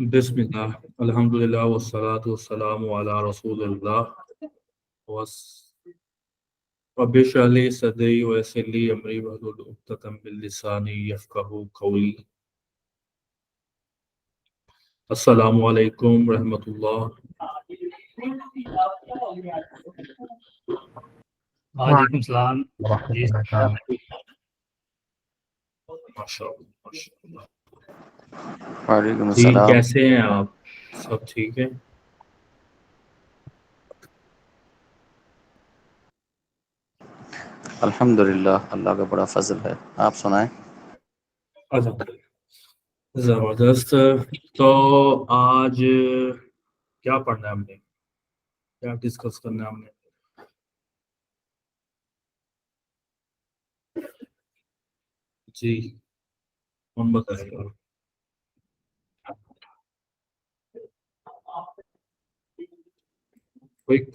बिस्मिल्लाह, अल्हम्दुलिल्लाह वस्सलातु वस्सलामु अला रसूलिल्लाह वस रब्बि इश्रह ली सदरी व यस्सिर ली अमरी वहलुल उक़दतम मिन लिसानी यफ़क़हू क़ौली। अस्सलामु अलैकुम रहमतुल्लाह। वालेकुम सलाम। जी माशाअल्लाह माशाअल्लाह। वालेकुम जी अस्सलाम। कैसे हैं आप? सब ठीक है? अल्हम्दुलिल्लाह, अल्लाह का बड़ा फजल है। आप सुनाएं। अल्हम्दुलिल्लाह, ज़बरदस्त। तो आज क्या पढ़ना है हमने, क्या डिस्कस करना है हमने? जी कौन बताएगा? क्विक।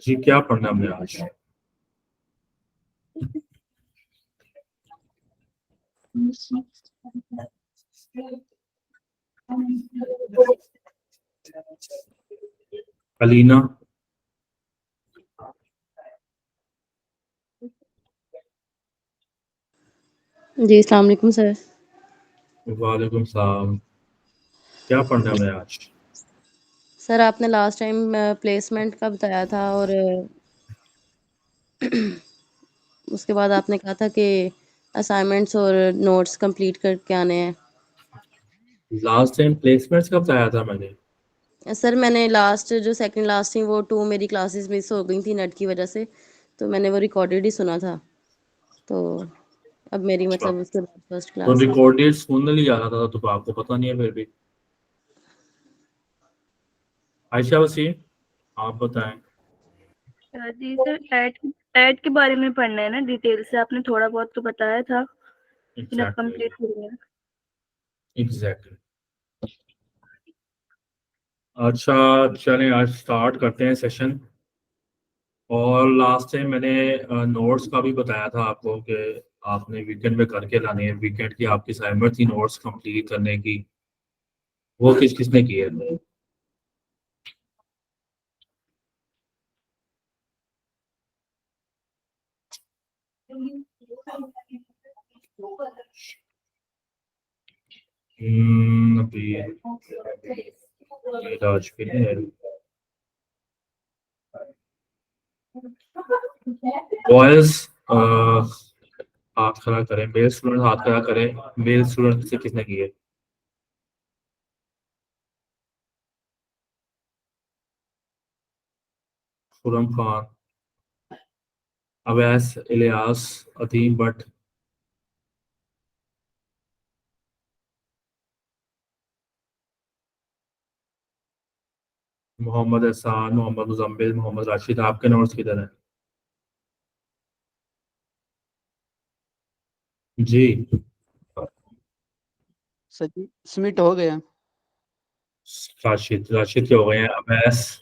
जी क्या पढ़ना है हमने आज? अलीना। जी अस्सलाम वालेकुम सर। वालेकुम सलाम। क्या पढ़ना है हमने आज? सर आपने लास्ट टाइम प्लेसमेंट का बताया था और उसके बाद आपने कहा था कि असाइनमेंट्स और नोट्स कंप्लीट करके आने हैं। लास्ट टाइम प्लेसमेंट्स का बताया था मैंने। सर मैंने लास्ट जो सेकंड लास्ट थी वो 2 मेरी क्लासेस मिस हो गई थी नेट की वजह से, तो मैंने वो रिकॉर्डेड ही सुना था। तो अब मेरी अच्छा, मतलब उसके बाद फर्स्ट तो क्लास है। रिकॉर्डेड सुनने नहीं जाना था तो आपको पता नहीं है फिर भी। आयशा वसीम, आप बताएं। जी सर, ऐड के बारे में पढ़ना है ना डिटेल से। आपने थोड़ा बहुत तो बताया था, लेकिन अब एग्जैक्टली कंप्लीट हो गया। एग्जैक्टली। अच्छा चलें, आज स्टार्ट करते हैं सेशन। और लास्ट टाइम मैंने नोट्स का भी बताया था आपको कि आपने वीकेंड में करके लाने हैं। वीकेंड की आपकी असाइनमेंट थी नोट्स कंप्लीट करने की, वो किस किसने की है? अभी आज के लिए बॉयज हाथ खड़ा करें, मेल स्टूडेंट हाथ खड़ा करें। मेल स्टूडेंट से किसने की है? खुरम खान, अवैस, इलियास, अदीम भट्ट, मोहम्मद एहसान, मोहम्मद मुजम्मिल, मोहम्मद राशिद। आपके नोट्स किधर हैं? जी सर जी सबमिट हो गया। राशिद, राशिद के हो गए हैं। अवैस,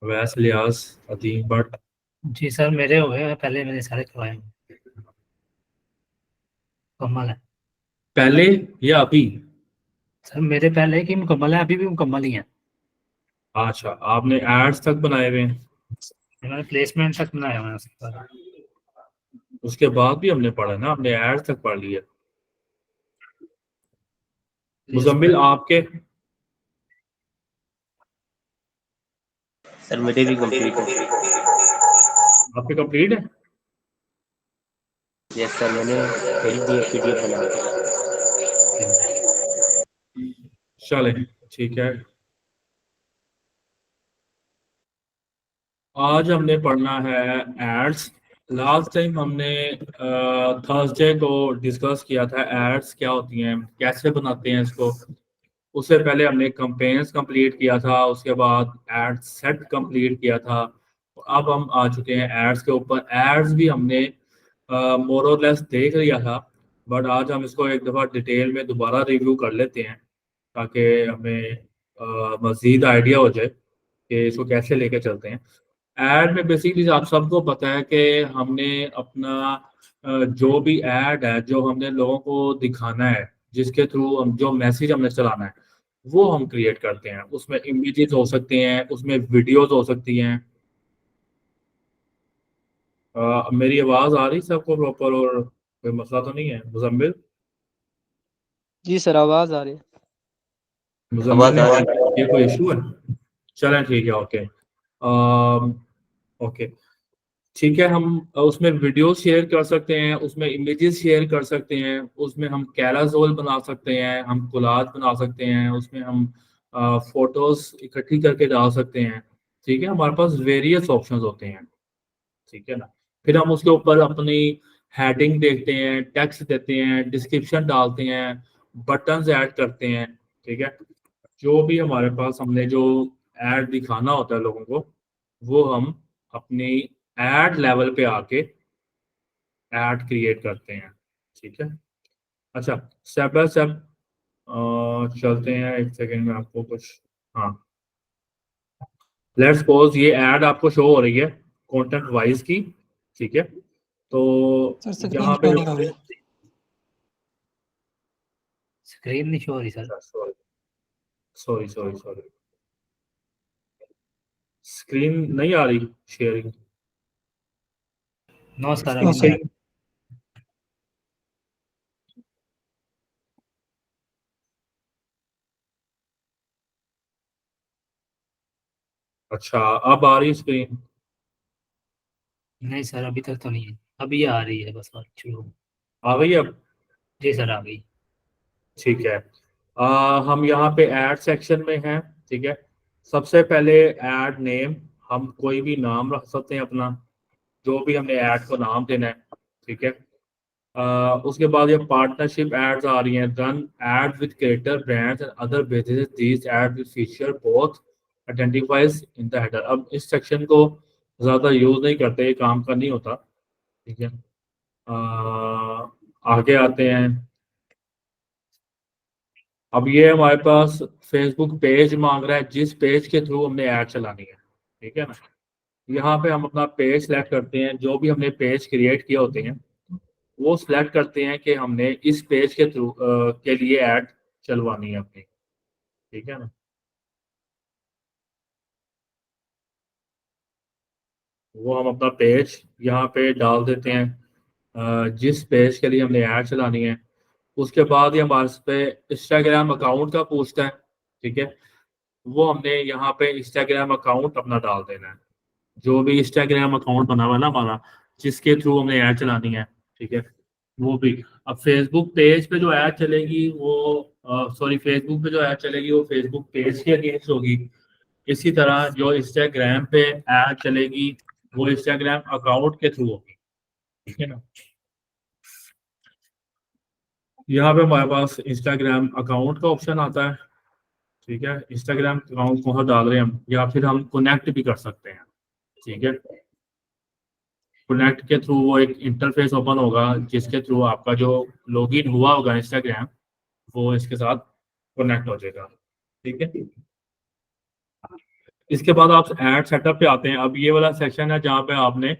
अवैस, इलियास, अदीम भट्ट। जी सर, मेरे हो गए, पहले मैंने सारे करवाए हैं। मुकम्मल है पहले या अभी? सर, मेरे पहले की मुकम्मल है, अभी भी मुकम्मल ही है। अच्छा, आपने एड्स तक बनाए हुए हैं? मैंने प्लेसमेंट तक बनाया हुआ है उसके बाद। उसके बाद भी हमने पढ़ा ना, हमने एड्स तक पढ़ लिया। मुजम्मिल आपके? सर मेरे भी कंप्लीट है। आपके कंप्लीट है? यस सर, मैंने भेज दिया पीडीएफ बना के। चले ठीक है। आज हमने पढ़ना है एड्स। लास्ट टाइम हमने थर्सडे को डिस्कस किया था एड्स क्या होती हैं, कैसे बनाते हैं इसको। उससे पहले हमने कंपेन्स कंप्लीट किया था, उसके बाद एड सेट कंप्लीट किया था। अब हम आ चुके हैं एड्स के ऊपर। एड्स भी हमने मोर और लेस देख लिया था, बट आज हम इसको एक दफ़ा डिटेल में दोबारा रिव्यू कर लेते हैं ताकि हमें मज़ीद आइडिया हो जाए कि इसको कैसे लेके चलते हैं। ऐड में बेसिकली आप सबको पता है कि हमने अपना जो भी ऐड है जो हमने लोगों को दिखाना है, जिसके थ्रू हम जो मैसेज हमने चलाना है वो हम क्रिएट करते हैं। उसमें इमेजेस हो सकते हैं, उसमें वीडियोस हो सकती हैं। मेरी आवाज आ रही सबको प्रॉपर और कोई मसला तो नहीं है? मुजम्मिल, जी सर, आवाज आ रही है। मुजम्मिल आवाज ने आ कहा रही ये कोई इशू है? चलें ठीक है, ओके। ओके ठीक है, हम उसमें वीडियो शेयर कर सकते हैं, उसमें इमेजेस शेयर कर सकते हैं, उसमें हम कैराजोल बना सकते हैं, हम कोलाज बना सकते हैं, उसमें हम फोटोज इकट्ठी करके डाल सकते हैं। ठीक है, हमारे पास वेरियस ऑप्शंस होते हैं। ठीक है ना। फिर हम उसके ऊपर अपनी हेडिंग देखते हैं, टेक्स्ट देते हैं, डिस्क्रिप्शन डालते हैं, बटन्स ऐड करते हैं। ठीक है, जो भी हमारे पास हमने जो ऐड दिखाना होता है लोगों को, वो हम अपनी ऐड लेवल पे आके ऐड क्रिएट करते हैं। ठीक है, अच्छा, स्टेप बाय स्टेप चलते हैं। एक सेकेंड में आपको कुछ, हाँ, लेट्स सपोज ये ऐड आपको शो हो रही है कंटेंट वाइज की। ठीक है, तो सर स्क्रीन यहाँ शो पे नहीं हो रही। स्क्रीन नहीं शो हो रही sir. Sorry sorry sorry sorry, screen नहीं आ रही शेयरिंग। नो सर, नो अभी नहीं सर। आ रही। अच्छा, अब आ रही स्क्रीन? नहीं सर, अभी तक तो नहीं है। अभी आ रही है बस, बात शुरू। आ गई अब? जी सर, आ गई। ठीक है, हम यहाँ पे ऐड सेक्शन में हैं। ठीक है, सबसे पहले ऐड नेम, हम कोई भी नाम रख सकते हैं अपना, जो भी हमने ऐड को नाम देना है। ठीक है, उसके बाद ये पार्टनरशिप एड्स आ रही हैं। Run ad with creator brands and other business, these ad with feature both identifies in the header. अब इस सेक्शन को ज़्यादा यूज़ नहीं करते, ये काम का नहीं होता। ठीक है, आगे आते हैं। अब ये हमारे पास फेसबुक पेज मांग रहा है, जिस पेज के थ्रू हमने ऐड चलानी है। ठीक है ना, यहाँ पे हम अपना पेज सेलेक्ट करते हैं, जो भी हमने पेज क्रिएट किए होते हैं वो सिलेक्ट करते हैं कि हमने इस पेज के थ्रू के लिए ऐड चलवानी है अपनी। ठीक है ना, वो हम अपना पेज यहाँ पे डाल देते हैं, जिस पेज के लिए हमने ऐड चलानी है। उसके बाद ही हमारे पे इंस्टाग्राम अकाउंट का पूछता है। ठीक है, वो हमने यहाँ पे इंस्टाग्राम अकाउंट अपना डाल देना है, जो भी इंस्टाग्राम अकाउंट बना हुआ है ना हमारा, जिसके थ्रू हमने ऐड चलानी है। ठीक है, वो भी। अब फेसबुक पेज पे जो ऐड चलेगी वो सॉरी, फेसबुक पे जो ऐड चलेगी वो फेसबुक पेज के अगेंस्ट होगी। इसी तरह जो इंस्टाग्राम पे ऐड चलेगी वो इंस्टाग्राम अकाउंट के थ्रू होगी। ठीक है ना, यहाँ पे हमारे पास इंस्टाग्राम अकाउंट का ऑप्शन आता है। ठीक है, इंस्टाग्राम अकाउंट कहाँ डाल रहे हैं हम, या फिर हम कनेक्ट भी कर सकते हैं। ठीक है, कनेक्ट के थ्रू वो एक इंटरफेस ओपन होगा, जिसके थ्रू आपका जो लॉगिन हुआ होगा इंस्टाग्राम, वो इसके साथ कनेक्ट हो जाएगा। ठीक है, इसके बाद आप ऐड सेटअप पे आते हैं। अब ये वाला सेक्शन है जहाँ पे आपने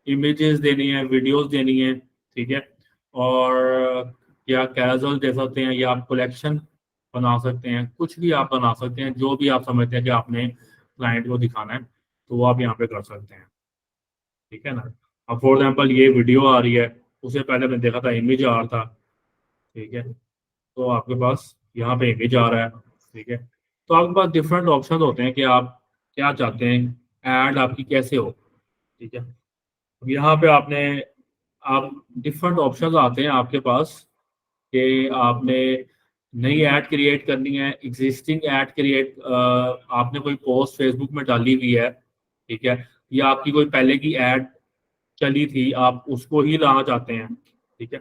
इमेजेस देनी है, वीडियोस देनी है। ठीक है, और या कैजुअल दे सकते हैं, या आप कलेक्शन बना सकते हैं, कुछ भी आप बना सकते हैं, जो भी आप समझते हैं कि आपने क्लाइंट को दिखाना है, तो वो आप यहाँ पे कर सकते हैं। ठीक है ना, अब फॉर एग्जाम्पल ये वीडियो आ रही है, उससे पहले मैंने देखा था इमेज आ रहा था। ठीक है, तो आपके पास यहाँ पे इमेज आ रहा है। ठीक है, तो आपके पास डिफरेंट ऑप्शन होते हैं कि आप क्या चाहते हैं, ऐड आपकी कैसे हो। ठीक है, अब यहाँ पे आपने आप डिफरेंट ऑप्शंस आते हैं आपके पास कि आपने नई ऐड क्रिएट करनी है, एग्जिस्टिंग ऐड क्रिएट, आपने कोई पोस्ट फेसबुक में डाली हुई है। ठीक है, या आपकी कोई पहले की ऐड चली थी, आप उसको ही लाना चाहते हैं। ठीक है,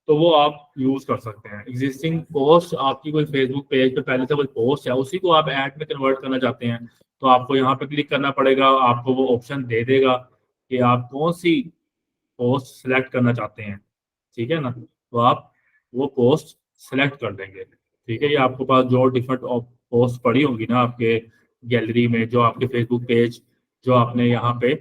तो वो आप यूज कर सकते हैं। एग्जिस्टिंग पोस्ट, आपकी कोई फेसबुक पेज पे पहले से कोई पोस्ट है, उसी को आप ऐड में कन्वर्ट करना चाहते हैं, तो आपको यहाँ पे क्लिक करना पड़ेगा। आपको वो ऑप्शन दे देगा कि आप कौन सी पोस्ट सेलेक्ट करना चाहते हैं। ठीक है ना, तो आप वो पोस्ट सेलेक्ट कर देंगे। ठीक है, ये आपके पास जो डिफरेंट पोस्ट पड़ी होंगी ना आपके गैलरी में, जो आपके फेसबुक पेज, जो आपने यहाँ पे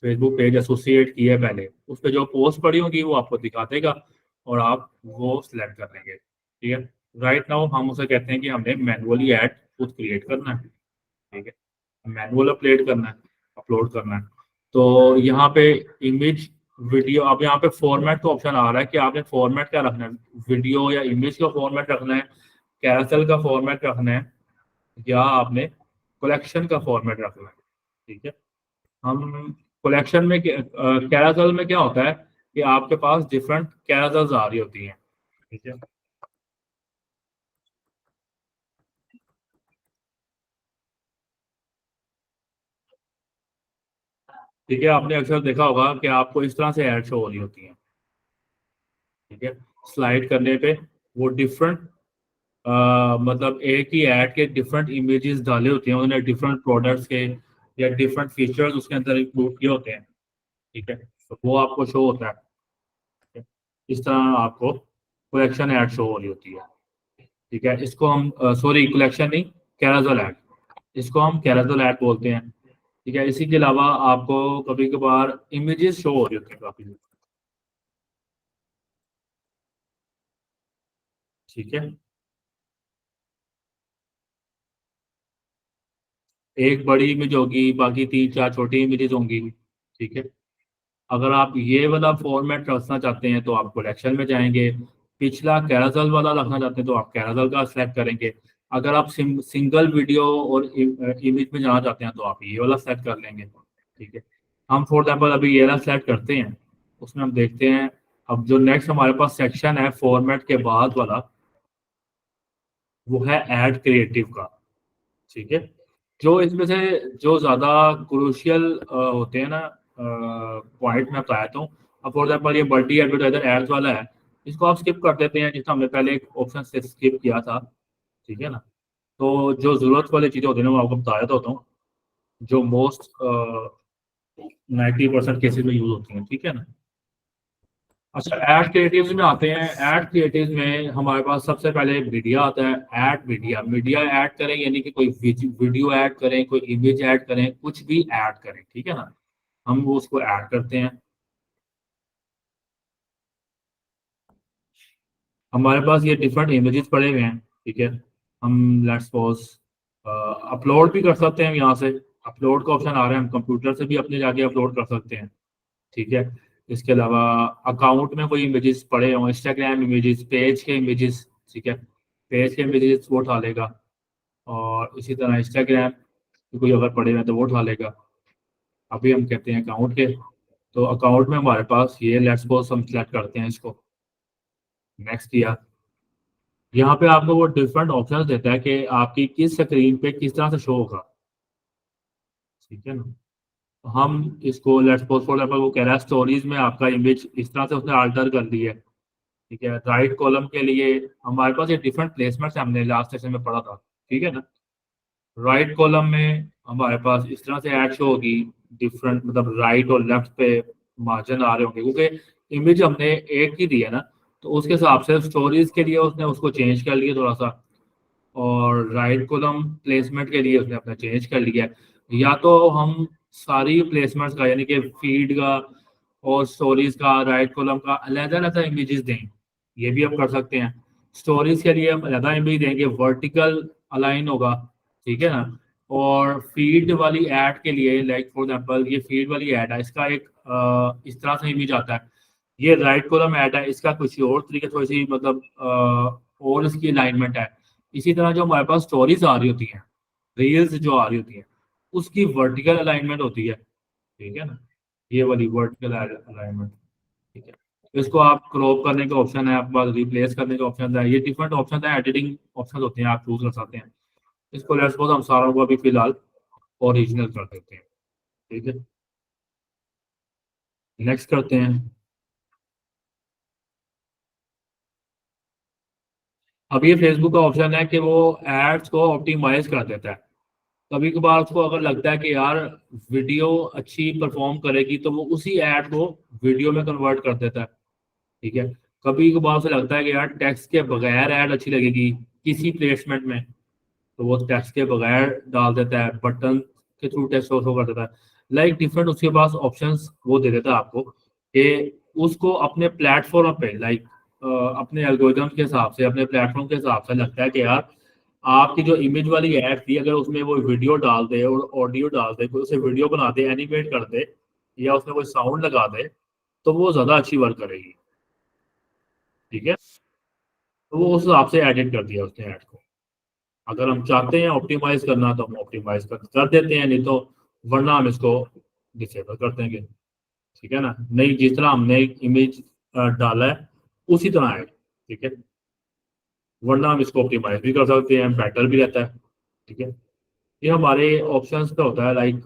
फेसबुक पेज एसोसिएट किया है पहले, उस पर जो पोस्ट पड़ी होंगी वो आपको दिखा देगा और आप वो सिलेक्ट कर लेंगे। ठीक है। राइट नाउ हम उसे कहते हैं कि हमने मैनुअली ऐड खुद क्रिएट करना है, ठीक है, मैनुअल अपलोड करना है। तो यहाँ पे इमेज वीडियो, अब यहाँ पे फॉर्मेट का ऑप्शन आ रहा है कि आपने फॉर्मेट क्या रखना है, वीडियो या इमेज का फॉर्मेट रखना है, कैरोसेल का फॉर्मेट रखना है, या आपने कलेक्शन का फॉर्मेट रखना है, ठीक है। हम कलेक्शन में कैरोसेल में क्या होता है कि आपके पास डिफरेंट कैरोसेल्स आ रही होती हैं, ठीक है। ठीक है, आपने अक्सर देखा होगा कि आपको इस तरह से ऐड शो हो रही होती हैं, ठीक है। स्लाइड करने पे वो डिफरेंट मतलब एक ही ऐड के डिफरेंट इमेजेस डाले होते हैं उन्होंने, डिफरेंट प्रोडक्ट्स के या डिफरेंट फीचर्स उसके अंदर इंक्लूड किए होते हैं, ठीक है। तो वो आपको शो होता है, ठीक है? इस तरह आपको कलेक्शन ऐड शो हो रही होती है, ठीक है। इसको हम सॉरी कलेक्शन नहीं, कैरोसेल ऐड, इसको हम कैरोसेल ऐड बोलते हैं, ठीक है। इसी के अलावा आपको कभी कभार इमेजेस शो हो रही होती है काफी, ठीक है। एक बड़ी इमेज होगी, बाकी 3-4 छोटी इमेजेस होंगी, ठीक है। अगर आप ये वाला फॉर्मेट रखना चाहते हैं तो आप कलेक्शन में जाएंगे, पिछला कैरोसेल वाला रखना चाहते हैं तो आप कैरोसेल का सेलेक्ट करेंगे, अगर आप सिंगल वीडियो और इमेज में जाना चाहते हैं तो आप ये वाला सेलेक्ट कर लेंगे, ठीक है। हम फॉर एग्जाम्पल अभी ये वाला सेलेक्ट करते हैं, उसमें हम देखते हैं। अब जो नेक्स्ट हमारे पास सेक्शन है फॉर्मेट के बाद वाला, वो है ऐड क्रिएटिव का, ठीक है। जो इसमें से जो ज्यादा क्रूशियल होते हैं ना पॉइंट मैं बताया हूँ। अब फॉर एग्जाम्पल ये मल्टी एडवर्टाइजर एड्स वाला है, इसको आप स्किप कर देते हैं, जिसका हमने पहले एक ऑप्शन से स्किप किया था, ठीक है ना। तो जो जरूरत वाली चीजें होती है ना, वो आपको बताया तो होता हूँ, जो मोस्ट 90% केसेस में यूज होती हैं, ठीक है ना। अच्छा, ऐड क्रिएटिव्स में आते हैं। ऐड क्रिएटिव्स में हमारे पास सबसे पहले मीडिया आता है। ऐड मीडिया, मीडिया ऐड करें यानी कि कोई वीडियो ऐड करें, कोई इमेज ऐड करें, कुछ भी ऐड करें, ठीक है ना, हम वो उसको ऐड करते हैं। हमारे पास ये डिफरेंट इमेजेस पड़े हुए हैं, ठीक है। हम लेट्स सपोज अपलोड भी कर सकते हैं, यहाँ से अपलोड का ऑप्शन आ रहा है, हम कंप्यूटर से भी अपने जाके अपलोड कर सकते हैं, ठीक है। इसके अलावा अकाउंट में कोई इमेजेस पड़े हों, इंस्टाग्राम इमेजेस, पेज के इमेजेस, ठीक है, पेज के इमेजेस वो उठा लेगा, और इसी तरह इंस्टाग्राम के कोई अगर पड़े हैं तो वो उठा लेगा। अभी हम कहते हैं अकाउंट के, तो अकाउंट में हमारे पास ये लेट्स सपोज हम सेलेक्ट करते हैं इसको, नेक्स्ट किया। यहाँ पे आपको वो डिफरेंट ऑप्शंस देता है कि आपकी किस स्क्रीन पे किस तरह से शो होगा, ठीक है ना। तो हम इसको लेट्स सपोज फॉर एग्जांपल वो कह रहा है स्टोरीज में आपका इमेज इस तरह से उसने अल्टर कर दी है, ठीक है। राइट कॉलम के लिए हमारे पास ये डिफरेंट प्लेसमेंट्स हमने लास्ट सेशन में पढ़ा था, ठीक है ना। राइट कॉलम में हमारे पास इस तरह से ऐड शो होगी, डिफरेंट मतलब राइट और लेफ्ट पे मार्जिन आ रहे होंगे, क्योंकि इमेज हमने एक ही दी है ना, तो उसके हिसाब से स्टोरीज के लिए उसने उसको चेंज कर लिया थोड़ा सा, और राइट कॉलम प्लेसमेंट के लिए उसने अपना चेंज कर लिया है। या तो हम सारी प्लेसमेंट्स का यानी कि फीड का और स्टोरीज का, राइट कॉलम का अलग अलग इमेजेस दें, ये भी हम कर सकते हैं। स्टोरीज के लिए हम अलग इमेज देंगे, वर्टिकल अलाइन होगा, ठीक है ना। और फीड वाली ऐड के लिए लाइक फॉर एग्जांपल ये फीड वाली ऐड है, इसका एक इस तरह से इमेज आता है। ये राइट कॉलम ऐड है, इसका कुछ और तरीके थोड़ी सी मतलब और इसकी अलाइनमेंट है। इसी तरह जो हमारे पास स्टोरीज आ रही होती हैं, रील्स जो आ रही होती हैं, उसकी वर्टिकल अलाइनमेंट होती है, ठीक है ना, ये वाली वर्टिकल अलाइनमेंट, ठीक है। इसको आप क्रॉप करने का ऑप्शन है आपके पास, रिप्लेस करने का ऑप्शन है, ये डिफरेंट ऑप्शन है, एडिटिंग ऑप्शन होते हैं, आप चूज कर सकते हैं। इसको लेट्स सपोज हम सारा को अभी फिलहाल ओरिजिनल कर देते हैं, ठीक है। नेक्स्ट करते हैं। अब ये फेसबुक का ऑप्शन है कि वो एड्स को ऑप्टिमाइज कर देता है। कभी कभार उसको अगर लगता है कि यार वीडियो अच्छी परफॉर्म करेगी तो वो उसी ऐड को वीडियो में कन्वर्ट कर देता है, ठीक है। कभी कभार उसे लगता है कि यार टेक्स्ट के बगैर ऐड अच्छी लगेगी किसी प्लेसमेंट में, तो वो टेक्स्ट के बगैर डाल देता है, बटन के थ्रू टेक्स्ट शो कर देता है। लाइक डिफरेंट उसके पास ऑप्शंस वो दे देता है आपको कि उसको अपने प्लेटफॉर्म पे लाइक अपने एल्गोरिथम के हिसाब से, अपने प्लेटफॉर्म के हिसाब से लगता है कि यार आपकी जो इमेज वाली ऐड थी, अगर उसमें वो वीडियो डाल दे और ऑडियो डाल दे, कोई उसे वीडियो बना दे, एनिमेट कर दे, या उसमें कोई साउंड लगा दे, तो वो ज़्यादा अच्छी वर्क करेगी। ठीक है, तो वो उस हिसाब से एडिट कर दिया उसने ऐड को। अगर हम चाहते हैं ऑप्टिमाइज करना तो हम ऑप्टिमाइज कर देते हैं, नहीं तो वरना हम इसको डिसेबल कर देंगे। ठीक है ना, नहीं जिस तरह हमने इमेज डाला है उसी तरह है। ठीक है, वरना हम इसको ऑप्टिमाइज भी कर सकते हैं, बेटर भी रहता है। ठीक है, ये हमारे ऑप्शंस पे होता है। लाइक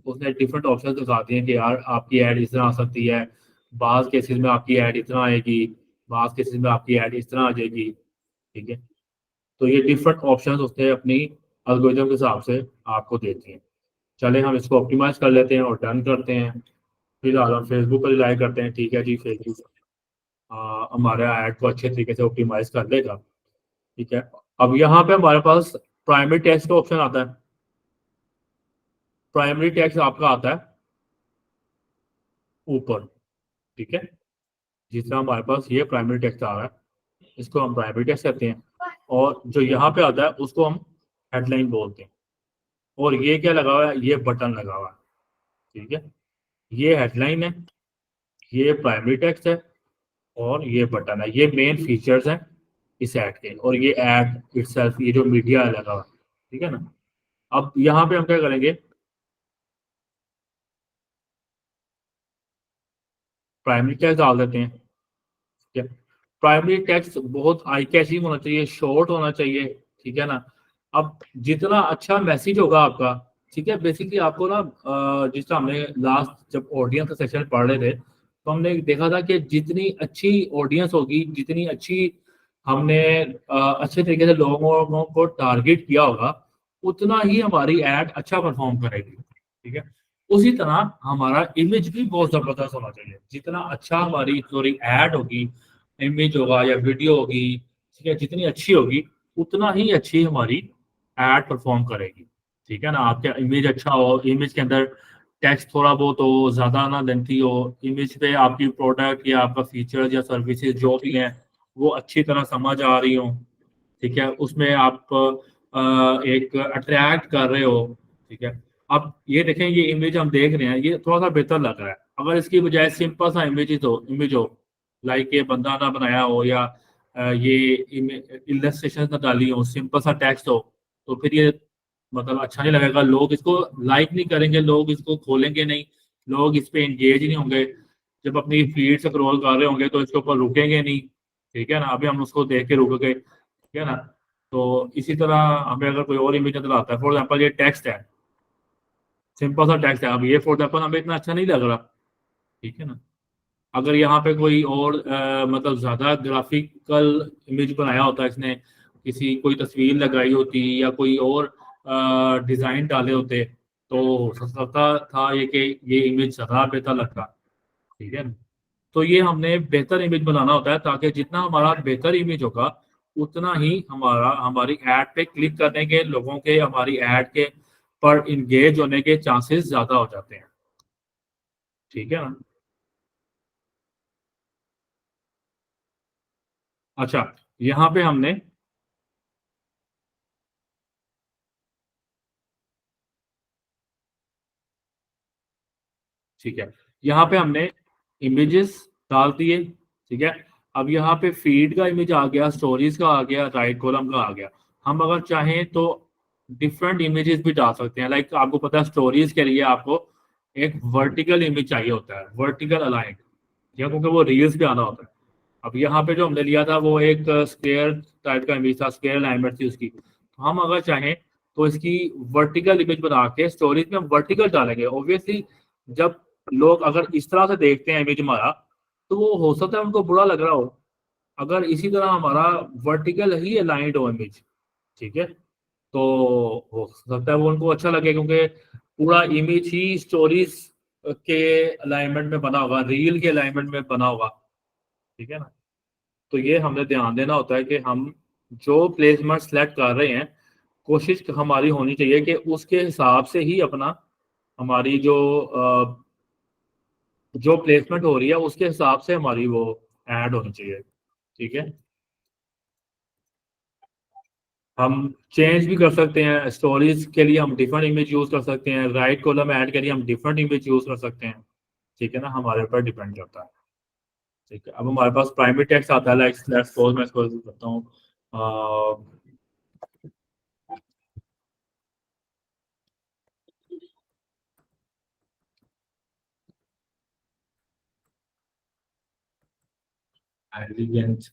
उसने डिफरेंट ऑप्शंस दिखाते हैं कि यार आपकी ऐड इस तरह आ सकती है, बाज़ केसेस में आपकी ऐड इस तरह आएगी, बाज़ केसेस में आपकी ऐड इस तरह आ जाएगी। ठीक है, तो ये डिफरेंट ऑप्शंस उसने अपनी एल्गोरिथम के हिसाब से आपको देती हैं। चले हम इसको ऑप्टिमाइज कर लेते हैं और डन करते हैं। फिलहाल हम फेसबुक पर रिलाई करते हैं। ठीक है जी, फेसबुक हमारे ऐड को अच्छे तरीके से ऑप्टिमाइज कर लेगा। ठीक है, अब यहाँ पे हमारे पास प्राइमरी टेक्स्ट का ऑप्शन आता है। प्राइमरी टेक्स्ट आपका आता है ऊपर। ठीक है, जिस तरह हमारे पास ये प्राइमरी टेक्स्ट आ रहा है, इसको हम प्राइमरी टेक्स्ट कहते हैं, और जो यहाँ पे आता है उसको हम हेडलाइन बोलते हैं। और ये क्या लगा हुआ है, ये बटन लगा हुआ है। ठीक है, ये हेडलाइन है, ये प्राइमरी टेक्स्ट है, और ये बटन है। ये मेन फीचर्स हैं इस ऐड के, और ये ऐड इटसेल्फ, ये जो मीडिया लगा हुआ है। ठीक है ना, अब यहाँ पे हम क्या करेंगे, प्राइमरी टेक्स्ट डाल देते हैं। ठीक है, प्राइमरी टेक्स्ट बहुत आई कैचिंग होना चाहिए, शॉर्ट होना चाहिए। ठीक है ना, अब जितना अच्छा मैसेज होगा आपका, ठीक है, बेसिकली आपको ना जिस तरह हमने लास्ट जब ऑडियंस का सेशन पढ़ रहे थे, तो हमने देखा था कि जितनी अच्छी ऑडियंस होगी, जितनी अच्छी हमने अच्छे तरीके से लोगों को टारगेट किया होगा, उतना ही हमारी ऐड अच्छा परफॉर्म करेगी। ठीक है, उसी तरह हमारा इमेज भी बहुत जबरदस्त होना चाहिए। जितना अच्छा हमारी सॉरी ऐड होगी, इमेज होगा या वीडियो होगी, ठीक है, जितनी अच्छी होगी उतना ही अच्छी हमारी ऐड परफॉर्म करेगी। ठीक है ना, आपका इमेज अच्छा हो, इमेज के अंदर टेक्स्ट थोड़ा बहुत हो, ज़्यादा ना लेंथी हो, इमेज पे आपकी प्रोडक्ट या आपका फीचर्स या सर्विसेज जो भी हैं वो अच्छी तरह समझ आ रही हो। ठीक है, उसमें आप एक अट्रैक्ट कर रहे हो। ठीक है, अब ये देखें, ये इमेज हम देख रहे हैं, ये थोड़ा सा बेहतर लग रहा है। अगर इसकी बजाय सिंपल सा इमेज हो, लाइक ये बंदा ना बनाया हो, या ये इलस्ट्रेशन ना डाली हो, सिंपल सा टेक्स्ट हो, तो फिर ये मतलब अच्छा नहीं लगेगा। लोग इसको लाइक नहीं करेंगे, लोग इसको खोलेंगे नहीं, लोग इस पे एंगेज नहीं होंगे। जब अपनी फीड से स्क्रॉल कर रहे होंगे तो इसके ऊपर रुकेंगे नहीं। ठीक है ना, अभी हम उसको देख के रुक गए। ठीक है ना, तो इसी तरह हमें अगर कोई और इमेज नजर आता है, फॉर एग्जाम्पल ये टेक्स्ट है, सिंपल सा टेक्स्ट है, अब ये फॉर एग्जाम्पल हमें इतना अच्छा नहीं लग रहा। ठीक है ना, अगर यहाँ पे कोई और मतलब ज्यादा ग्राफिकल इमेज बनाया होता है इसने, किसी कोई तस्वीर लगाई होती या कोई और डिजाइन डाले होते, तो हो सकता था ये कि ये इमेज ज्यादा बेहतर लगता। ठीक है ना, तो ये हमने बेहतर इमेज बनाना होता है, ताकि जितना हमारा बेहतर इमेज होगा उतना ही हमारी ऐड पे क्लिक करने के लोगों के, हमारी ऐड के पर इंगेज होने के चांसेस ज्यादा हो जाते हैं। ठीक है ना, अच्छा, यहाँ पे हमने ठीक है, यहाँ पे हमने इमेजेस डाल दिए। ठीक है, अब यहाँ पे फीड का इमेज आ गया, स्टोरीज का आ गया, राइट कॉलम का आ गया। हम अगर चाहें तो डिफरेंट इमेजेस भी डाल सकते हैं। लाइक आपको पता है स्टोरीज के लिए आपको एक वर्टिकल इमेज चाहिए होता है, वर्टिकल अलाइंड, या क्योंकि वो रील्स पे आना होता है। अब यहाँ पे जो हमने लिया था वो एक स्क्वायर टाइप का इमेज था, स्क्वायर अलाइनमेंट थी उसकी। तो हम अगर चाहें तो इसकी वर्टिकल इमेज बना के स्टोरीज में वर्टिकल डालेंगे। ऑब्वियसली जब लोग अगर इस तरह से देखते हैं इमेज हमारा, तो वो हो सकता है उनको बुरा लग रहा हो। अगर इसी तरह हमारा वर्टिकल ही अलाइंड हो इमेज, ठीक है, तो हो सकता है वो उनको अच्छा लगे, क्योंकि पूरा इमेज ही स्टोरीज के अलाइनमेंट में बना होगा, रील के अलाइनमेंट में बना होगा। ठीक है ना, तो ये हमें ध्यान देना होता है कि हम जो प्लेसमेंट सेलेक्ट कर रहे हैं, कोशिश हमारी होनी चाहिए कि उसके हिसाब से ही अपना हमारी जो प्लेसमेंट हो रही है उसके हिसाब से हमारी वो ऐड होनी चाहिए। ठीक है। हम चेंज भी कर सकते हैं, स्टोरीज के लिए हम डिफरेंट इमेज यूज कर सकते हैं, राइट कॉलम ऐड के लिए हम डिफरेंट इमेज यूज कर सकते हैं। ठीक है ना, हमारे ऊपर डिपेंड करता है। ठीक है, अब हमारे पास प्राइमरी टेक्स्ट आता है, लाइक लेट्स सपोज मैं इसको करता हूँ एलिगेंट।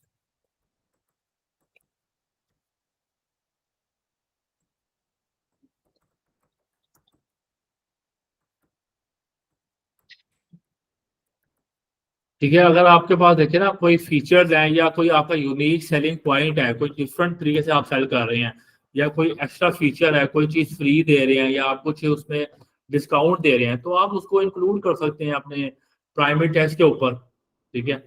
ठीक है, अगर आपके पास देखिए ना कोई फीचर्स हैं या कोई आपका यूनिक सेलिंग पॉइंट है, कोई डिफरेंट तरीके से आप सेल कर रहे हैं, या कोई एक्स्ट्रा फीचर है, कोई चीज फ्री दे रहे हैं या आप कुछ उसमें डिस्काउंट दे रहे हैं, तो आप उसको इंक्लूड कर सकते हैं अपने प्राइमरी टेक्स्ट के ऊपर। ठीक है,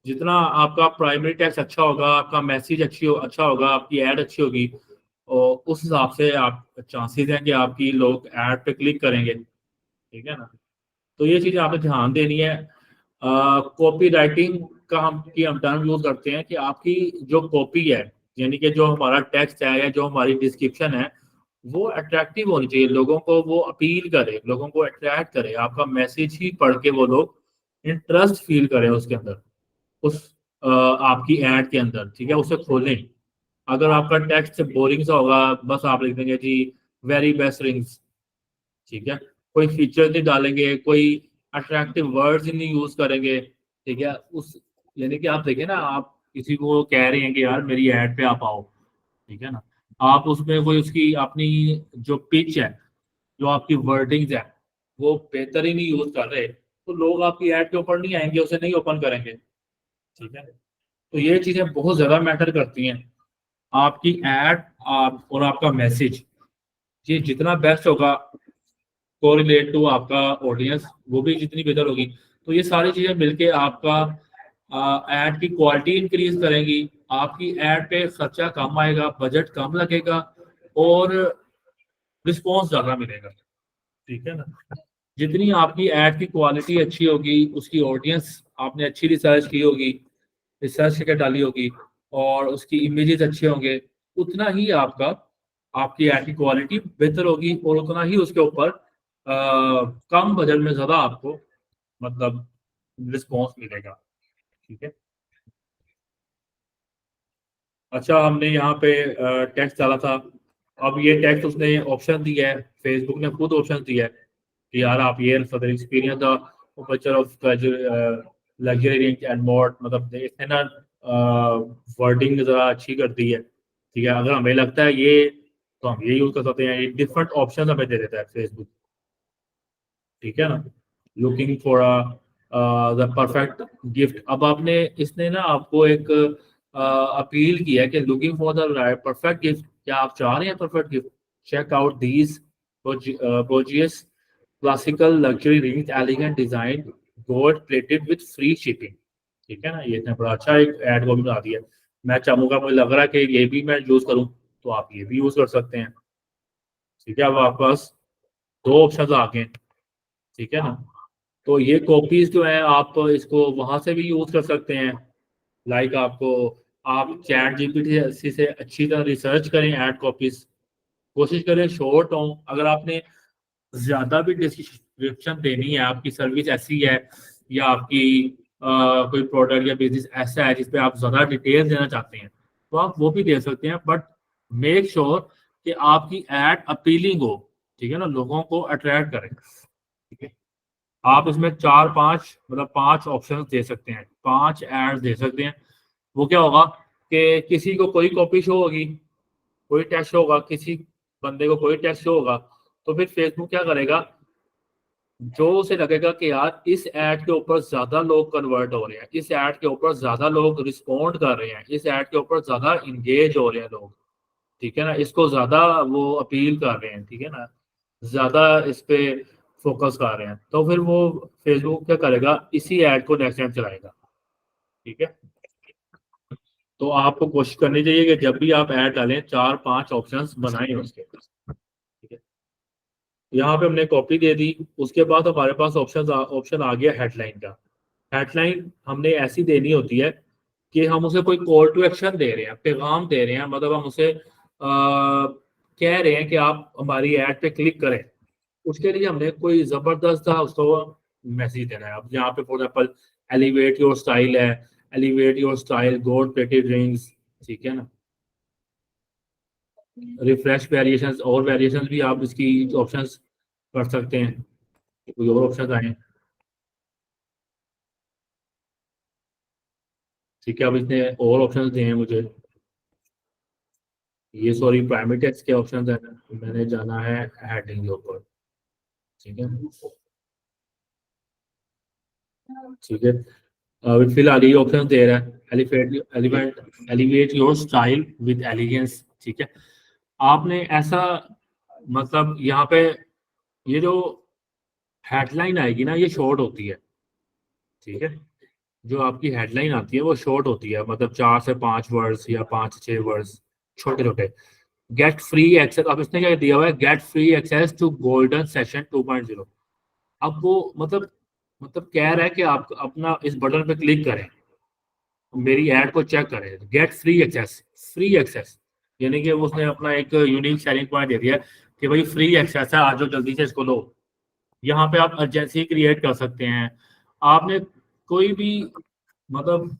जितना आपका प्राइमरी टेक्स्ट अच्छा होगा, आपका मैसेज अच्छा होगा, आपकी एड अच्छी होगी, और उस हिसाब से आप चांसेस हैं कि आपकी लोग एड पे क्लिक करेंगे। ठीक है ना, तो ये चीजें आपने ध्यान देनी है। कॉपी राइटिंग का हम टर्म यूज करते हैं कि आपकी जो कॉपी है, यानी कि जो हमारा टेक्स्ट है या जो हमारी डिस्क्रिप्शन है, वो अट्रैक्टिव होनी चाहिए, लोगों को वो अपील करे, लोगों को अट्रैक्ट करे, आपका मैसेज ही पढ़ के वो लोग इंटरेस्ट फील करें उसके अंदर, उस आपकी एड के अंदर। ठीक है, उसे खोलें। अगर आपका टेक्स्ट बोरिंग सा होगा, बस आप लिख देंगे जी वेरी बेस्ट रिंग्स, ठीक है, कोई फीचर नहीं डालेंगे, कोई अट्रैक्टिव वर्ड्स ही नहीं यूज करेंगे। ठीक है, उस यानी कि आप देखिए ना, आप किसी को कह रहे हैं कि यार मेरी एड पे आप आओ, ठीक है ना, आप उसमें कोई उसकी अपनी जो पिच है, जो आपकी वर्डिंग्स है, वो बेहतर ही नहीं यूज कर रहे, तो लोग आपकी एड के ऊपर नहीं आएंगे, उसे नहीं ओपन करेंगे। ठीक है, तो ये चीजें बहुत ज्यादा मैटर करती हैं। आपकी एड आप और आपका मैसेज, ये जितना बेस्ट होगा कोरिलेट टू आपका ऑडियंस, वो भी जितनी बेहतर होगी, तो ये सारी चीजें मिलके आपका एड की क्वालिटी इंक्रीज करेंगी, आपकी एड पे खर्चा कम आएगा, बजट कम लगेगा, और रिस्पॉन्स ज्यादा मिलेगा। ठीक है ना, जितनी आपकी एड की क्वालिटी अच्छी होगी, उसकी ऑडियंस आपने अच्छी रिसर्च की होगी, रिसर्च करके डाली होगी, और उसकी इमेजेस अच्छे होंगे, उतना ही आपकी एड की क्वालिटी बेहतर होगी, और उतना ही उसके ऊपर कम बजट में ज्यादा आपको मतलब रिस्पॉन्स मिलेगा। ठीक है, अच्छा, हमने यहाँ पे टेक्स्ट डाला था, अब ये टेक्स्ट उसने ऑप्शन दिया है, फेसबुक ने खुद ऑप्शन दिया है कि यार आप ये further experience picture of luxury range and more, मतलब इसने ना वर्डिंग जरा अच्छी कर दी है। ठीक है, अगर हमें लगता है ये, तो हम ये यूज कर सकते हैं, ये डिफरेंट ऑप्शन हमें दे देता है फेसबुक। ठीक है ना, looking for the perfect gift, अब आपने इसने ना आपको एक अपील किया है कि looking for the perfect gift, क्या आप चाह रहे हैं perfect gift, check out these gorgeous classical luxury rings, elegant design, gold plated with free shipping. ठीक है ना, ये इतना बड़ा अच्छा एक एड को भी बना दिया। मैं चाहूंगा, मुझे लग रहा है कि ये भी मैं यूज करूं, तो आप ये भी यूज कर सकते हैं। ठीक है, अब आपके पास दो ऑप्शन आ गए। ठीक है ना, तो ये कॉपीज जो है, आप इसको वहां से भी यूज कर सकते हैं, लाइक आपको, आप चैट जीपीटी से अच्छी तरह रिसर्च करें एड कॉपीज, कोशिश करें शॉर्ट हो। अगर आपने ज्यादा भी डिस्क्रिप्शन देनी है, आपकी सर्विस ऐसी है या आपकी कोई प्रोडक्ट या बिजनेस ऐसा है जिसपे आप ज्यादा डिटेल्स देना चाहते हैं, तो आप वो भी दे सकते हैं, बट मेक श्योर कि आपकी एड अपीलिंग हो। ठीक है ना, लोगों को अट्रैक्ट करें। ठीक है, आप इसमें चार पांच मतलब पांच ऑप्शन दे सकते हैं, पांच एड्स दे सकते हैं। वो क्या होगा कि किसी को कोई कॉपी शो होगी, कोई टेक्स्ट होगा, किसी बंदे को कोई टेक्स्ट शो होगा, तो फिर फेसबुक क्या करेगा, जो उसे लगेगा कि यार इस ऐड के ऊपर ज्यादा लोग कन्वर्ट हो रहे हैं, इस ऐड के ऊपर ज्यादा लोग रिस्पॉन्ड कर रहे हैं, इस ऐड के ऊपर ज्यादा इंगेज हो रहे हैं लोग, ठीक है ना, इसको ज्यादा वो अपील कर रहे हैं, ठीक है ना, ज्यादा इस पे फोकस कर रहे हैं, तो फिर वो फेसबुक क्या करेगा, इसी ऐड को नेक्स्ट टाइम चलाएगा। ठीक है, तो आपको कोशिश करनी चाहिए कि जब भी आप ऐड डालें, चार पांच ऑप्शंस बनाएं उसके। ठीक है, यहाँ पे हमने कॉपी दे दी, उसके बाद हमारे पास ऑप्शन आ गया हेडलाइन का। हेडलाइन हमने ऐसी देनी होती है कि हम उसे कोई कॉल टू एक्शन दे रहे हैं, पैगाम दे रहे हैं, मतलब हम उसे कह रहे हैं कि आप हमारी ऐड पे क्लिक करें, उसके लिए हमने कोई जबरदस्त था उसको मैसेज देना है। अब यहाँ पे for example elevate your style है, elevate your style gold plated rings, ठीक है ना, रिफ्रेश वेरिएशंस, और वेरिएशंस भी आप इसकी ऑप्शंस कर सकते हैं, कोई और ऑप्शन आए, ठीक है। अब इसने और ऑप्शंस दिए हैं मुझे, ये सॉरी प्राइमरी टेक्स्ट के ऑप्शंस है, मैंने जाना है हेडिंग के ऊपर, ठीक है, ठीक है। अभी फिलहाल ये ऑप्शन दे रहा है, elevate your style with elegance, ठीक है। आपने ऐसा, मतलब यहाँ पे ये जो हेडलाइन आएगी ना, ये शॉर्ट होती है, ठीक है, जो आपकी हेडलाइन आती है वो शॉर्ट होती है, मतलब 4 से 5 वर्ड्स या 5 से 6 वर्ड्स, छोटे छोटे। गेट फ्री एक्सेस, अब इसने क्या दिया हुआ है, get free access to golden session 2.0। अब वो मतलब कह रहा है कि आप अपना इस बटन पे क्लिक करें, मेरी ऐड को चेक करें, get free access, free access, यानी कि उसने अपना एक यूनिक सेलिंग पॉइंट दे दिया कि भाई फ्री एक्सेस है, आज जो जल्दी से इसको लो। यहाँ पे आप अर्जेंसी क्रिएट कर सकते हैं, आपने कोई भी मतलब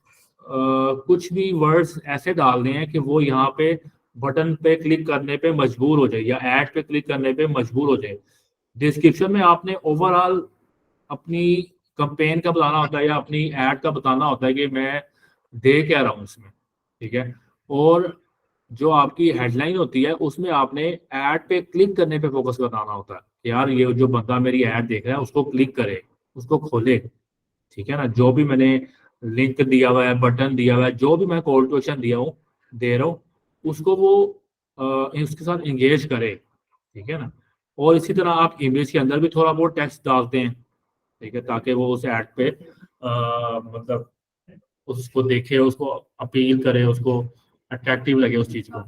कुछ भी वर्ड्स ऐसे डालने हैं कि वो यहाँ पे बटन पे क्लिक करने पे मजबूर हो जाए या ऐड पे क्लिक करने पे मजबूर हो जाए। डिस्क्रिप्शन में आपने ओवरऑल अपनी कंपेन का बताना होता है या अपनी ऐड का बताना होता है कि मैं दे क्या रहा हूँ इसमें, ठीक है। और जो आपकी हेडलाइन होती है उसमें आपने ऐड पे क्लिक करने पे फोकस बताना होता है, यार ये जो बंदा मेरी ऐड देख रहा है उसको क्लिक करे, उसको खोले, ठीक है ना। जो भी मैंने लिंक दिया हुआ है, बटन दिया हुआ है, जो भी मैं कॉल टू एक्शन दे रहा हूँ, उसको वो उसके साथ इंगेज करे, ठीक है ना। और इसी तरह आप इमेज के अंदर भी थोड़ा बहुत टेक्स्ट डालते हैं, ठीक है, ताकि वो उस ऐड पे मतलब उसको देखे, उसको अपील करे, उसको अट्रैक्टिव लगे उस चीज को,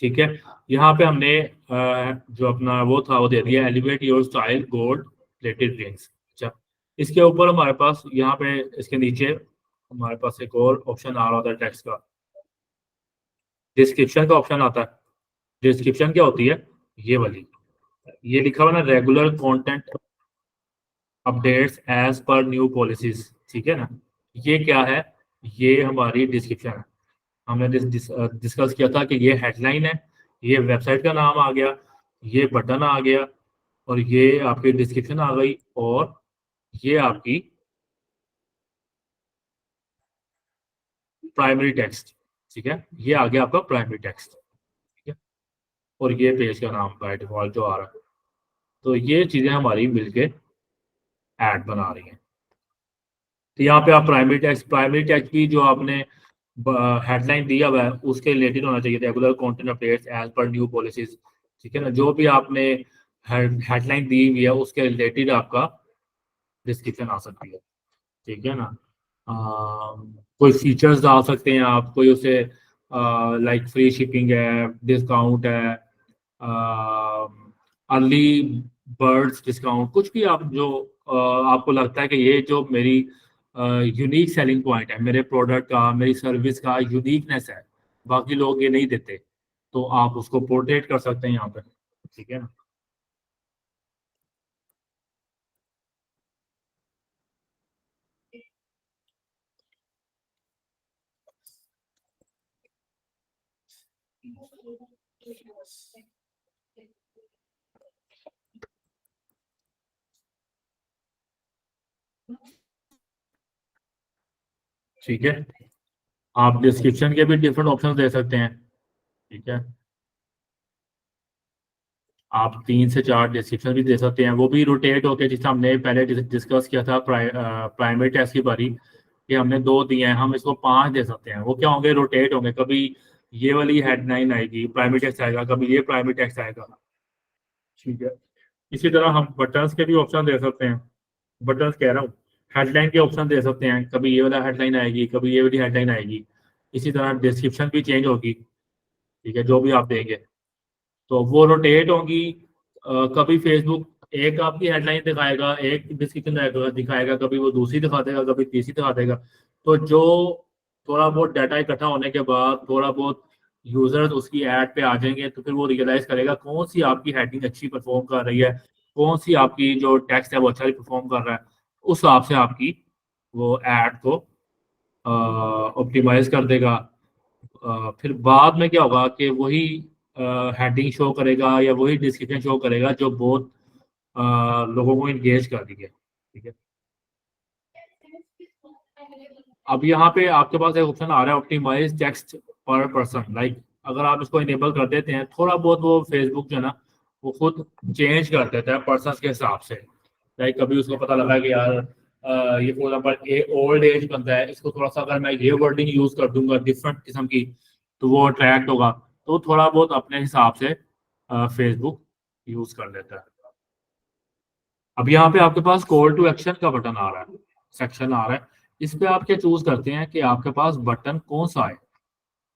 ठीक है। यहाँ पे हमने जो अपना वो था वो दे दिया, elevate your style gold plated rings. अच्छा, इसके ऊपर हमारे पास यहाँ पे इसके नीचे हमारे पास एक और ऑप्शन आ रहा होता है टेक्स्ट का, डिस्क्रिप्शन का ऑप्शन आता है। डिस्क्रिप्शन क्या होती है, ये वाली, ये लिखा हुआ ना, regular content updates as per new policies, ठीक है ना। ये क्या है, ये हमारी डिस्क्रिप्शन है। हमने डिस्कस किया था कि ये हेडलाइन है, ये वेबसाइट का नाम आ गया, ये बटन आ गया, और ये आपकी डिस्क्रिप्शन आ गई, और ये आपकी प्राइमरी टेक्स्ट, ठीक है, ये आ गया आपका प्राइमरी टेक्स्ट, ठीक है। और ये पेज का नाम बाय डिफॉल्ट जो आ रहा है। तो ये चीजें हमारी मिलके ऐड बना रही हैं। तो यहाँ पे आप प्राइमरी टेक्स्ट भी जो आपने हेडलाइन दिया हुआ है उसके रिलेटेड होना चाहिए, regular content updates as per new policies, ठीक है ना। जो भी आपने हेडलाइन दी हुई है उसके रिलेटेड आपका डिस्क्रिप्शन आ सकती है, ठीक है ना। कोई फीचर्स डाल सकते हैं आप, कोई उसे लाइक फ्री शिपिंग है, डिस्काउंट है, अर्ली बर्ड्स डिस्काउंट, कुछ भी आप जो आपको लगता है कि ये जो मेरी यूनिक सेलिंग पॉइंट है, मेरे प्रोडक्ट का, मेरी सर्विस का यूनिकनेस है, बाकी लोग ये नहीं देते, तो आप उसको पोर्ट्रेट कर सकते हैं यहाँ पे, ठीक है ना। ठीक है, आप डिस्क्रिप्शन के भी डिफरेंट ऑप्शन दे सकते हैं, ठीक है। आप 3 से 4 डिस्क्रिप्शन भी दे सकते हैं, वो भी रोटेट होके, जिस हमने पहले डिस्कस किया था प्राइमरी टेक्स्ट की बारी, कि हमने 2 दिए हैं, हम इसको 5 दे सकते हैं। वो क्या होंगे, रोटेट होंगे, कभी ये वाली हेडलाइन आएगी प्राइमरी टेक्स्ट आएगा, कभी ये प्राइमरी टेक्स्ट आएगा, ठीक है। इसी तरह हम बटन्स के भी ऑप्शन दे सकते हैं, बटन्स कह रहा हूँ, हेडलाइन के ऑप्शन दे सकते हैं, कभी ये वाला हेडलाइन आएगी, कभी ये वाली हेडलाइन आएगी। इसी तरह डिस्क्रिप्शन भी चेंज होगी, ठीक है, जो भी आप देंगे तो वो रोटेट होंगी। कभी फेसबुक एक आपकी हेडलाइन दिखाएगा, एक डिस्क्रिप्शन दिखाएगा, कभी वो दूसरी दिखा देगा, कभी तीसरी दिखा देगा। तो जो थोड़ा बहुत डाटा इकट्ठा होने के बाद थोड़ा बहुत यूजर्स उसकी ऐड पे आ जाएंगे, तो फिर वो रियलाइज करेगा कौन सी आपकी हेडिंग अच्छी परफॉर्म कर रही है, कौन सी आपकी जो टेक्स्ट है वो अच्छा परफॉर्म कर रहा है। उस हिसाब से आपकी वो ऐड को ऑप्टिमाइज कर देगा। फिर बाद में क्या होगा कि वही हेडिंग शो करेगा या वही डिस्क्रिप्शन शो करेगा जो बहुत लोगों को इंगेज कर रही है। ठीक है, अब यहाँ पे आपके पास एक ऑप्शन आ रहा है ऑप्टिमाइज टेक्स्ट पर पर्सन। लाइक अगर आप इसको इनेबल कर देते हैं, थोड़ा बहुत वो फेसबुक जो है ना वो खुद चेंज कर देता है पर्सन के हिसाब से। लाइक कभी उसको पता लगा कि यार ये फॉर एग्जाम्पल ओल्ड एज बंदा है, इसको थोड़ा सा अगर मैं ये वर्डिंग यूज कर दूंगा डिफरेंट किस्म की, तो वो अट्रैक्ट होगा। तो थोड़ा बहुत अपने हिसाब से फेसबुक यूज कर लेता है। अब यहाँ पे आपके पास कॉल टू एक्शन का बटन आ रहा है, सेक्शन आ रहा है। इस पे आप क्या चूज करते हैं कि आपके पास बटन कौन सा है।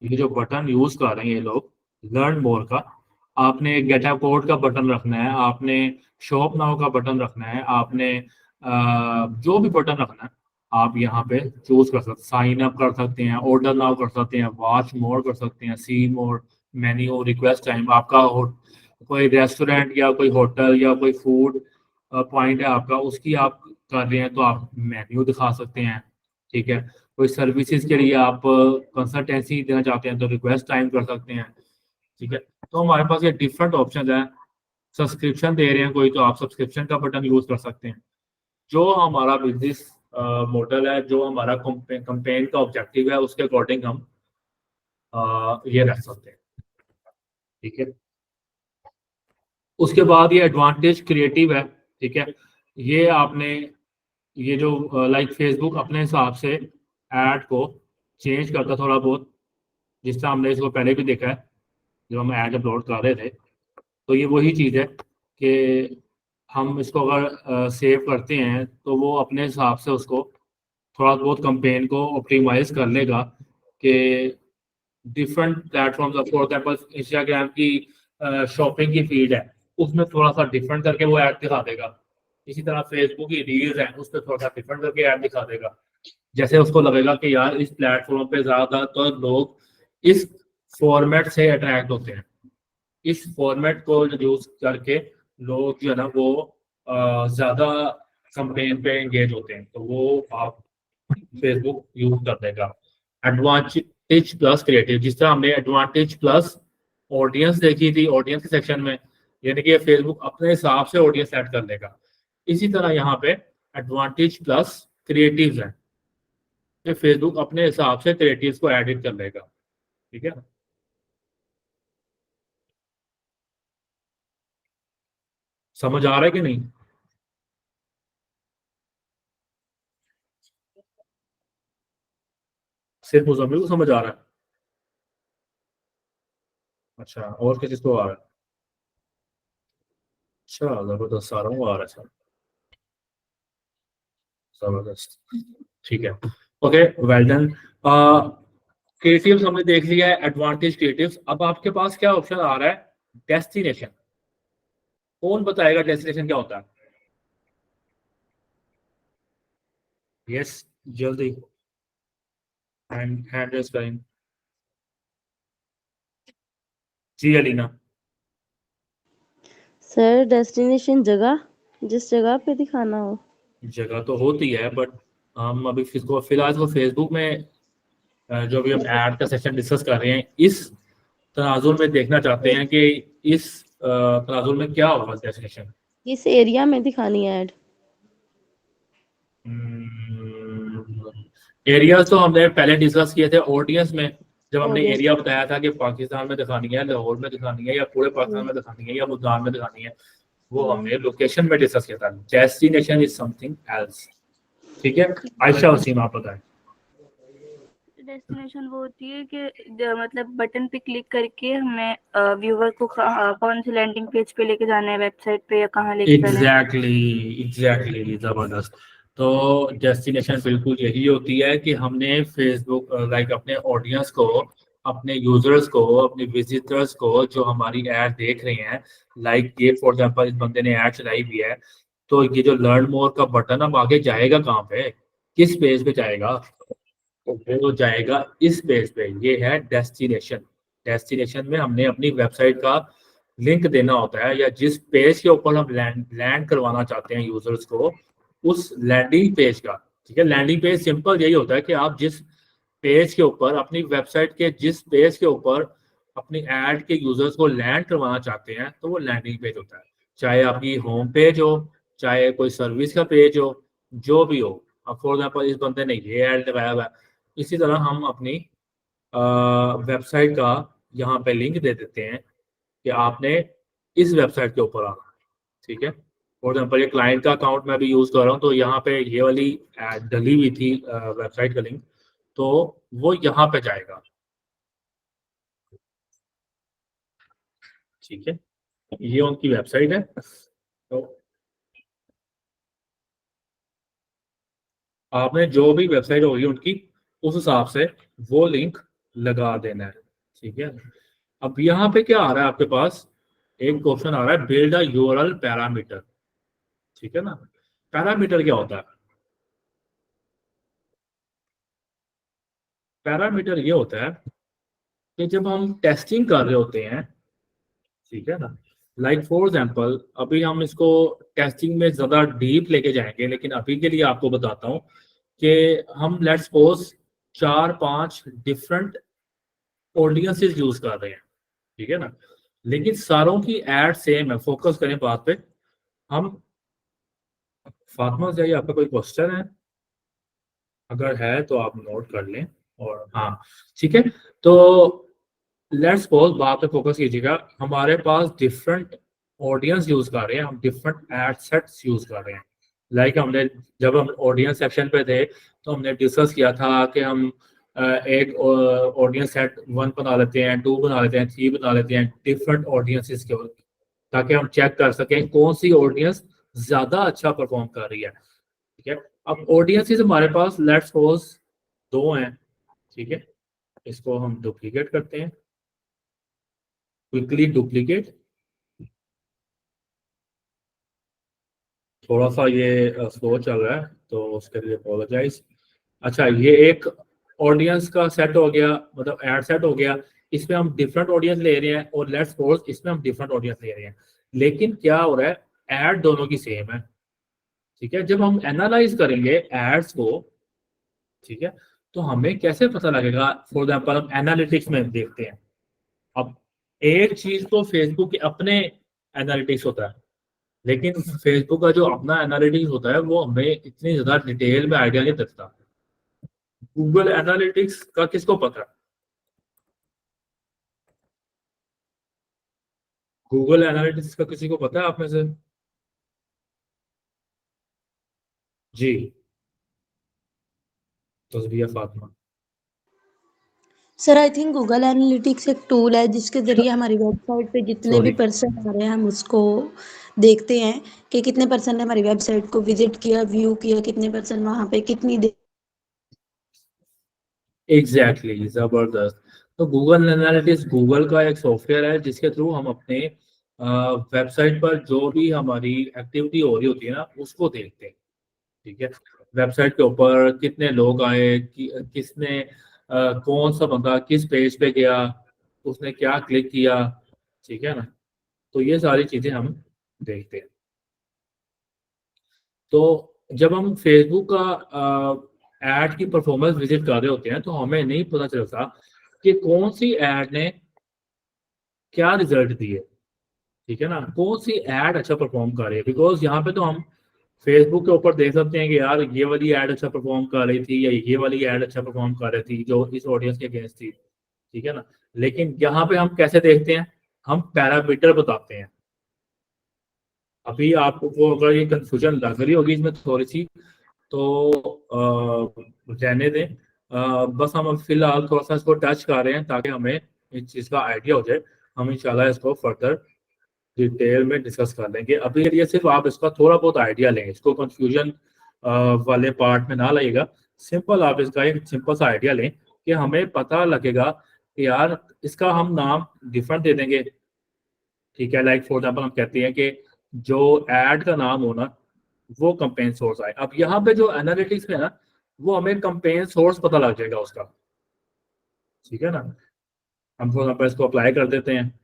ये जो बटन यूज कर रहे हैं ये लोग लर्न मोर का, आपने गेट अ कोड का बटन रखना है, आपने शॉप नाउ का बटन रखना है, आपने जो भी बटन रखना है आप यहाँ पे चूज कर सकते हैं। साइन अप कर सकते हैं, ऑर्डर नाउ कर सकते हैं, वॉच मोर कर सकते हैं, सी मोर, मेन्यू, रिक्वेस्ट टाइम। आपका कोई रेस्टोरेंट या कोई होटल या कोई फूड पॉइंट है आपका, उसकी आप कर रहे हैं तो आप मेन्यू दिखा सकते हैं। ठीक है, कोई सर्विसेज के लिए आप कंसल्टेंसी देना चाहते हैं तो रिक्वेस्ट टाइम कर सकते हैं। ठीक है, तो हमारे पास ये डिफरेंट ऑप्शन है। सब्सक्रिप्शन दे रहे हैं कोई, तो आप सब्सक्रिप्शन का बटन यूज कर सकते हैं। जो हमारा बिजनेस मॉडल है, जो हमारा कंपेन का ऑब्जेक्टिव है, उसके अकॉर्डिंग हम ये रख सकते हैं। ठीक है, उसके बाद ये एडवांटेज क्रिएटिव है। ठीक है, ये आपने ये जो लाइक फेसबुक अपने हिसाब से ऐड को चेंज करता थोड़ा बहुत, जिस तरह हमने इसको पहले भी देखा है जब हम ऐड अपलोड कर रहे थे। तो ये वही चीज़ है कि हम इसको अगर सेव करते हैं तो वो अपने हिसाब से उसको थोड़ा बहुत कंपेन को ऑप्टिमाइज कर लेगा कि different platforms, for example Instagram की शॉपिंग की फीड है, उसमें थोड़ा सा डिफरेंट करके वो ऐड दिखा देगा। इसी तरह फेसबुक की रील्स है, उस पर थोड़ा सा डिफरेंट करके ऐड दिखा देगा। जैसे उसको लगेगा कि यार इस प्लेटफॉर्म पे ज्यादातर लोग इस फॉर्मेट से अट्रैक्ट होते हैं, इस फॉर्मेट को यूज करके लोग जो है ना वो ज्यादा कंपेन पे एंगेज होते हैं, तो वो आप फेसबुक यूज कर देगा। एडवांटेज प्लस क्रिएटिव, जिस तरह हमने एडवांटेज प्लस ऑडियंस देखी थी ऑडियंस के सेक्शन में, यानी कि फेसबुक अपने हिसाब से ऑडियंस सेट कर लेगा। इसी तरह यहाँ पे एडवांटेज प्लस क्रिएटिव्स है कि फेसबुक अपने हिसाब से क्रिएटिव्स को एडिट कर लेगा। ठीक है, समझ आ रहा है कि नहीं? सिर्फ मुजम्मिल को समझ आ रहा है? अच्छा, और किसी को आ रहा है? अच्छा, जबरदस्त, सारों को आ रहा है सर, जबरदस्त। ठीक है, ओके, वेल डन। क्रिएटिव्स हमने देख लिया है, एडवांटेज क्रिएटिव्स। अब आपके पास क्या ऑप्शन आ रहा है? डेस्टिनेशन। कौन बताएगा डेस्टिनेशन क्या होता है? यस, जल्दी हैंड रेज करें। जी अलीना। सर डेस्टिनेशन जगह, जिस जगह पे दिखाना हो। जगह तो होती है, बट हम अभी फिलहाल इसको फेसबुक में जो भी हम ऐड का सेक्शन डिस्कस कर रहे हैं, इस तनाजुर में देखना चाहते हैं कि इस तनाजुर में क्या होगा डेस्टिनेशन। किस एरिया में दिखानी है ऐड? एरियाज तो हमने पहले डिस्कस किए थे ऑडियंस में, जब हमने Audience। एरिया बताया था कि पाकिस्तान में दिखानी है, लाहौर में दिखानी है, या पूरे पाकिस्तान में दिखानी है, या मुल्तान में दिखानी है, वो हमने लोकेशन में डिस्कस किया था। Destination is something else. ठीक है, आयशा वसीम आप बताएं। डेस्टिनेशन वो होती है कि मतलब बटन पे क्लिक करके हमें व्यूअर को कौन सी लैंडिंग पेज पे लेके जाना है, वेबसाइट पे, या कहाँ लेके जाना है। एग्जैक्टली, जबरदस्त। तो डेस्टिनेशन बिल्कुल यही होती है कि हमने फेसबुक लाइक अपने ऑडियंस को अपने यूजर्स को, अपने विजिटर्स को जो हमारी ऐड देख रहे हैं, लाइक ये फॉर एग्जांपल इस बंदे ने ऐड चलाई हुई है, तो ये जो लर्न मोर का बटन अब आगे जाएगा कहाँ पे, किस पेज पे जाएगा? तो वो जाएगा इस पेज पे, ये है डेस्टिनेशन। डेस्टिनेशन में हमने अपनी वेबसाइट का लिंक देना होता है, या जिस पेज के ऊपर हम लैंड करवाना चाहते हैं यूजर्स को, उस लैंडिंग पेज का। ठीक है, लैंडिंग पेज सिंपल यही होता है कि आप जिस पेज के ऊपर, अपनी वेबसाइट के जिस पेज के ऊपर अपनी ऐड के यूजर्स को लैंड करवाना चाहते हैं, तो वो लैंडिंग पेज होता है। चाहे आपकी होम पेज हो, चाहे कोई सर्विस का पेज हो, जो भी हो। अब फॉर एग्जाम्पल इस बंदे ने ये ऐड लगाया हुआ है, इसी तरह हम अपनी वेबसाइट का यहाँ पे लिंक दे देते हैं कि आपने इस वेबसाइट के ऊपर आना। ठीक है, फॉर एग्जाम्पल ये क्लाइंट का अकाउंट मैं भी यूज कर रहा हूँ, तो यहाँ पे ये वाली ऐड डली हुई थी वेबसाइट का लिंक, तो वो यहाँ पे जाएगा। ठीक है, ये उनकी वेबसाइट है, तो आपने जो भी वेबसाइट होगी उनकी, उस हिसाब से वो लिंक लगा देना है। ठीक है, अब यहाँ पे क्या आ रहा है आपके पास, एक क्वेश्चन आ रहा है, बिल्ड अ यूआरएल पैरामीटर। ठीक है ना, पैरामीटर क्या होता है? पैरामीटर ये होता है कि जब हम टेस्टिंग कर रहे होते हैं, ठीक है ना, लाइक फॉर एग्जांपल अभी हम इसको टेस्टिंग में ज्यादा डीप लेके जाएंगे, लेकिन अभी के लिए आपको बताता हूँ कि हम let's suppose 4-5 different audiences use कर रहे हैं। ठीक है ना, लेकिन सारों की एड सेम है। फोकस करें बात पे। हम फातिमा जाइए, आपका कोई क्वेश्चन है? अगर है तो आप नोट कर लें। और हाँ, ठीक है, तो लेट्स सपोज बात पे फोकस कीजिएगा। हमारे पास डिफरेंट ऑडियंस यूज कर रहे हैं, हम डिफरेंट एड सेट्स यूज कर रहे हैं। लाइक हमने जब हम ऑडियंस सेक्शन पे थे, तो हमने डिस्कस किया था कि हम एक ऑडियंस सेट 1 बना लेते हैं, 2 बना लेते हैं, 3 बना लेते हैं, डिफरेंट ऑडियंसेस के, ताकि हम चेक कर सकें कौन सी ऑडियंस ज्यादा अच्छा परफॉर्म कर रही है। ठीक है, अब ऑडियंसेस हमारे पास लेट्स सपोज 2 हैं। ठीक है, इसको हम डुप्लीकेट करते हैं, क्विकली डुप्लीकेट। थोड़ा सा ये स्लो चल रहा है, तो उसके लिए अपोलोजाइज। अच्छा, ये एक ऑडियंस का सेट हो गया, मतलब एड सेट हो गया। इसमें हम डिफरेंट ऑडियंस ले रहे हैं, और लेट्स सपोज इसमें हम डिफरेंट ऑडियंस ले रहे हैं, लेकिन क्या हो रहा है, एड दोनों की सेम है। ठीक है, जब हम एनालाइज करेंगे एड्स को, ठीक है, तो हमें कैसे पता लगेगा? फॉर एग्जाम्पल हम एनालिटिक्स में देखते हैं। अब एक चीज तो फेसबुक के अपने एनालिटिक्स होता है, लेकिन फेसबुक का जो अपना एनालिटिक्स होता है वो हमें इतनी ज्यादा डिटेल में आइडिया नहीं देता। गूगल एनालिटिक्स का किसको पता है? गूगल एनालिटिक्स का किसी को पता है आप में से? जी, Tasbih Fatima. Sir I think Google Analytics एक टूल है जिसके ज़रिए हमारी वेबसाइट पे जितने भी सॉरी, पर्सन आ रहे हैं हम उसको देखते हैं कि कितने पर्सन ने हमारी वेबसाइट को विजिट किया, व्यू किया, कितने पर्सन वहाँ पे कितनी देर। एग्जैक्टली, जबरदस्त। तो गूगल एनालिटिक्स गूगल का एक सॉफ्टवेयर है जिसके थ्रू हम अपने वेबसाइट पर जो भी हमारी एक्टिविटी हो रही होती है ना, उसको देखते हैं। ठीक है, वेबसाइट के ऊपर कितने लोग आए, किसने कौन सा बंदा किस पेज पे गया, उसने क्या क्लिक किया। ठीक है ना, तो ये सारी चीजें हम देखते हैं। तो जब हम फेसबुक का एड की परफॉर्मेंस विजिट कर रहे होते हैं, तो हमें नहीं पता चलता कि कौन सी एड ने क्या रिजल्ट दिए। ठीक है ना, कौन सी एड अच्छा परफॉर्म कर रही है, बिकॉज यहाँ पे तो हम फेसबुक के ऊपर देख सकते हैं कि यार ये वाली एड अच्छा परफॉर्म कर रही थी, या ये वाली एड अच्छा परफॉर्म कर रही थी जो इस ऑडियंस के अगेंस्ट थी। ठीक है ना, लेकिन यहाँ पे हम कैसे देखते हैं? हम पैरामीटर बताते हैं। अभी आपको अगर ये कंफ्यूजन लग रही होगी इसमें थोड़ी सी, तो रहने दें। बस हम फिलहाल थोड़ा सा इसको टच कर रहे हैं ताकि हमें इस चीज़ का आइडिया हो जाए। हम इंशाल्लाह इसको फर्दर डिटेल में डिस्कस कर लेंगे। अभी के लिए सिर्फ आप इसका थोड़ा बहुत आइडिया लें, इसको कंफ्यूजन वाले पार्ट में ना लाइएगा। सिंपल आप इसका एक सिंपल सा आइडिया लें कि हमें पता लगेगा कि यार इसका हम नाम डिफरेंट दे देंगे, ठीक है। लाइक फॉर एग्जाम्पल हम कहते हैं कि जो एड का नाम हो ना वो कंपेन सोर्स आए। अब यहाँ पे जो एनालिटिक्स में है ना वो हमें कंपेन सोर्स पता लग जाएगा उसका, ठीक है ना। हम फॉर एग्जाम्पल इसको अप्लाई कर देते हैं,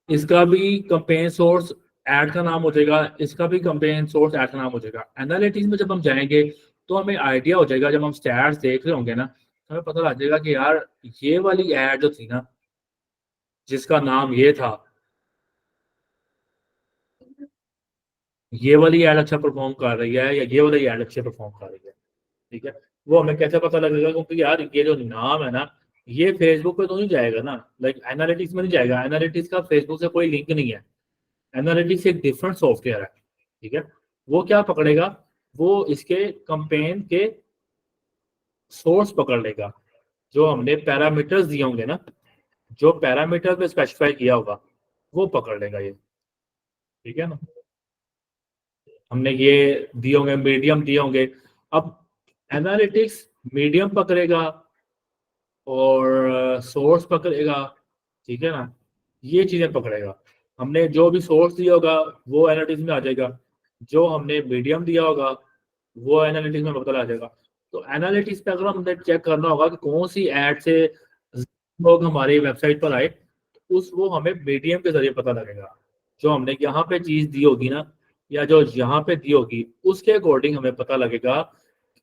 इसका भी कंपेन सोर्स ऐड का नाम हो जाएगा, इसका भी कंपेन सोर्स ऐड का नाम हो जाएगा। एनालिटिक्स में जब हम जाएंगे तो हमें आइडिया हो जाएगा, जब हम स्टैट्स देख रहे होंगे ना तो हमें पता लग जाएगा कि यार ये वाली ऐड जो थी ना जिसका नाम ये था, ये वाली ऐड अच्छा परफॉर्म कर रही है या ये वाली ऐड अच्छे परफॉर्म कर रही है, ठीक है। वो हमें कैसे पता लगेगा, क्योंकि यार ये जो नाम है ना ये फेसबुक पे तो नहीं जाएगा ना, लाइक एनालिटिक्स में नहीं जाएगा। एनालिटिक्स का फेसबुक से कोई लिंक नहीं है। एनालिटिक्स एक डिफरेंट सॉफ्टवेयर है, ठीक है। वो क्या पकड़ेगा, वो इसके कंपेन के सोर्स पकड़ लेगा, जो हमने पैरामीटर्स दिए होंगे ना, जो पैरामीटर पे स्पेसिफाई किया होगा वो पकड़ लेगा ये, ठीक है ना। हमने ये दिए होंगे, मीडियम दिए होंगे। अब एनालिटिक्स मीडियम पकड़ेगा और सोर्स पकड़ेगा, ठीक है ना, ये चीजें पकड़ेगा। हमने जो भी सोर्स दिया होगा वो एनालिटिक्स में आ जाएगा, जो हमने मीडियम दिया होगा वो एनालिटिक्स में पता लग जाएगा। तो एनालिटिक्स पे अगर हमने चेक करना होगा कि कौन सी एड से लोग हमारी वेबसाइट पर आए, तो उस वो हमें मीडियम के जरिए पता लगेगा। जो हमने यहाँ पे चीज दी होगी ना या जो यहाँ पे दी होगी उसके अकॉर्डिंग हमें पता लगेगा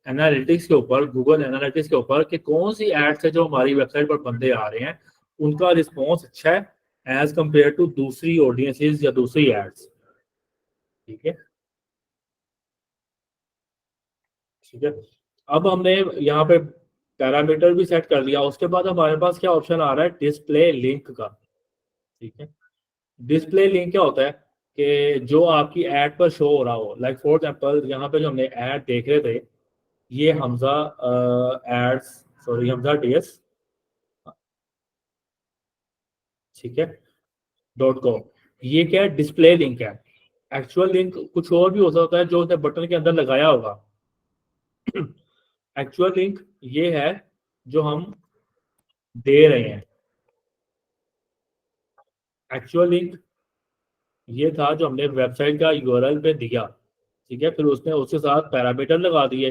एनालिटिक्स के ऊपर, गूगल एनालिटिक्स के ऊपर, कि कौन सी एड से जो हमारी वेबसाइट पर बंदे आ रहे हैं उनका रिस्पॉन्स अच्छा है एज कंपेयर टू दूसरी ऑडियंसेस या दूसरी एड्स, ठीक है। ठीक है, अब हमने यहाँ पे पैरामीटर भी सेट कर दिया। उसके बाद हमारे पास क्या ऑप्शन आ रहा है, डिस्प्ले लिंक का, ठीक है। डिस्प्ले लिंक क्या होता है कि जो आपकी एड पर शो हो रहा हो, लाइक फॉर एग्जांपल यहाँ पे जो हमने एड देख रहे थे, ये Hamza ads, sorry Hamza DS, ठीक है, .com, ये क्या है, डिस्प्ले लिंक है। एक्चुअल लिंक कुछ और भी हो सकता है जो उसने बटन के अंदर लगाया होगा। एक्चुअल लिंक ये है जो हम दे रहे हैं। एक्चुअल लिंक ये था जो हमने वेबसाइट का यूआरएल पे दिया, ठीक है। फिर उसने उसके साथ पैरामीटर लगा दिए,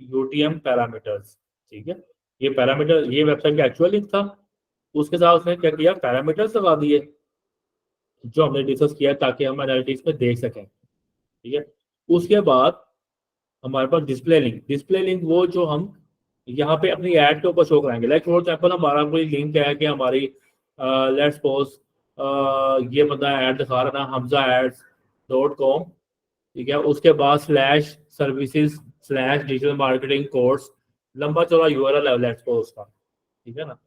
यूटीएम पैरामीटर्स, ठीक है। ये पैरामीटर ये वेबसाइट का एक्चुअल लिंक था, उसके साथ उसने क्या किया, पैरामीटर्स लगा दिए जो हमने डिस्कस किया ताकि हम एनालिटिक्स में देख सकें, ठीक है। उसके बाद हमारे पास डिस्प्ले लिंक। डिस्प्ले लिंक वो जो हम यहाँ पे अपनी ऐड के ऊपर शो कराएंगे। लाइक फॉर एग्जाम्पल हमारा कोई लिंक है कि हमारी लेट्स सपोज ये बंदा ऐड दिखा रहा ना, हमजा.com, ठीक है। उसके बाद slash services slash digital marketing course, लंबा चौड़ा यूआरएल है लेट्स सपोज उसका, ठीक है ना।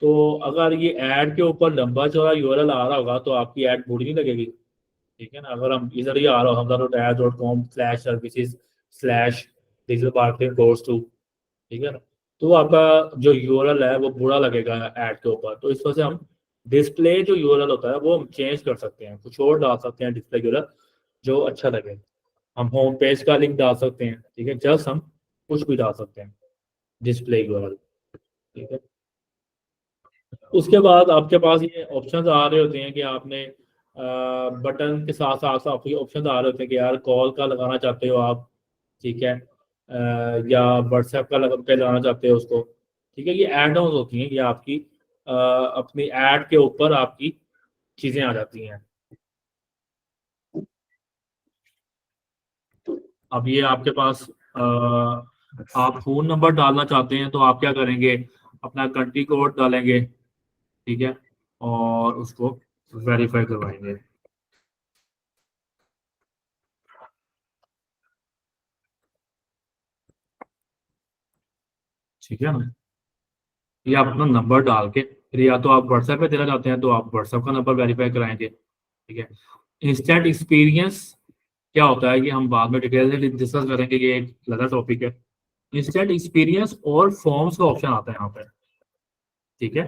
तो अगर ये ऐड के ऊपर लंबा चौड़ा यूआरएल आ रहा होगा तो आपकी ऐड बुरी नहीं लगेगी, ठीक है ना। अगर हम इधर ही आ रहा हो हमजा.com slash services slash digital marketing course 2, ठीक है ना, तो आपका जो यूआरएल है वो बुरा लगेगा ऐड के ऊपर। तो इस वजह से हम डिस्प्ले जो यूआरएल होता है वो हम चेंज कर सकते हैं, कुछ और डाल सकते हैं डिस्प्ले यूआरएल जो अच्छा लगे। हम होम पेज का लिंक डाल सकते हैं, ठीक है, जस्ट हम कुछ भी डाल सकते हैं डिस्प्ले यूआरएल, ठीक है। उसके बाद आपके पास ये ऑप्शंस आ रहे होते हैं कि आपने बटन के साथ साथ आपके ऑप्शन आ रहे होते हैं कि यार कॉल का लगाना चाहते हो आप, ठीक है, या व्हाट्सएप का पे लगाना चाहते हो उसको, ठीक है। ये एड ऑन होती हैं, ये आपकी अपनी ऐड के ऊपर आपकी चीजें आ जाती हैं। अब ये आपके पास आप फोन नंबर डालना चाहते हैं तो आप क्या करेंगे, अपना कंट्री कोड डालेंगे, ठीक है, और उसको वेरीफाई करवाएंगे, ठीक है ना। ये आप अपना नंबर डाल के फिर या तो आप व्हाट्सएप पे देना चाहते हैं तो आप व्हाट्सएप का नंबर वेरीफाई कराएंगे, ठीक है। इंस्टेंट एक्सपीरियंस क्या होता है, ये हम बाद में डिटेल से डिस्कस करेंगे, ये एक अलग टॉपिक है। इंस्टेंट एक्सपीरियंस और फॉर्म्स का ऑप्शन आता है यहाँ पे, ठीक है।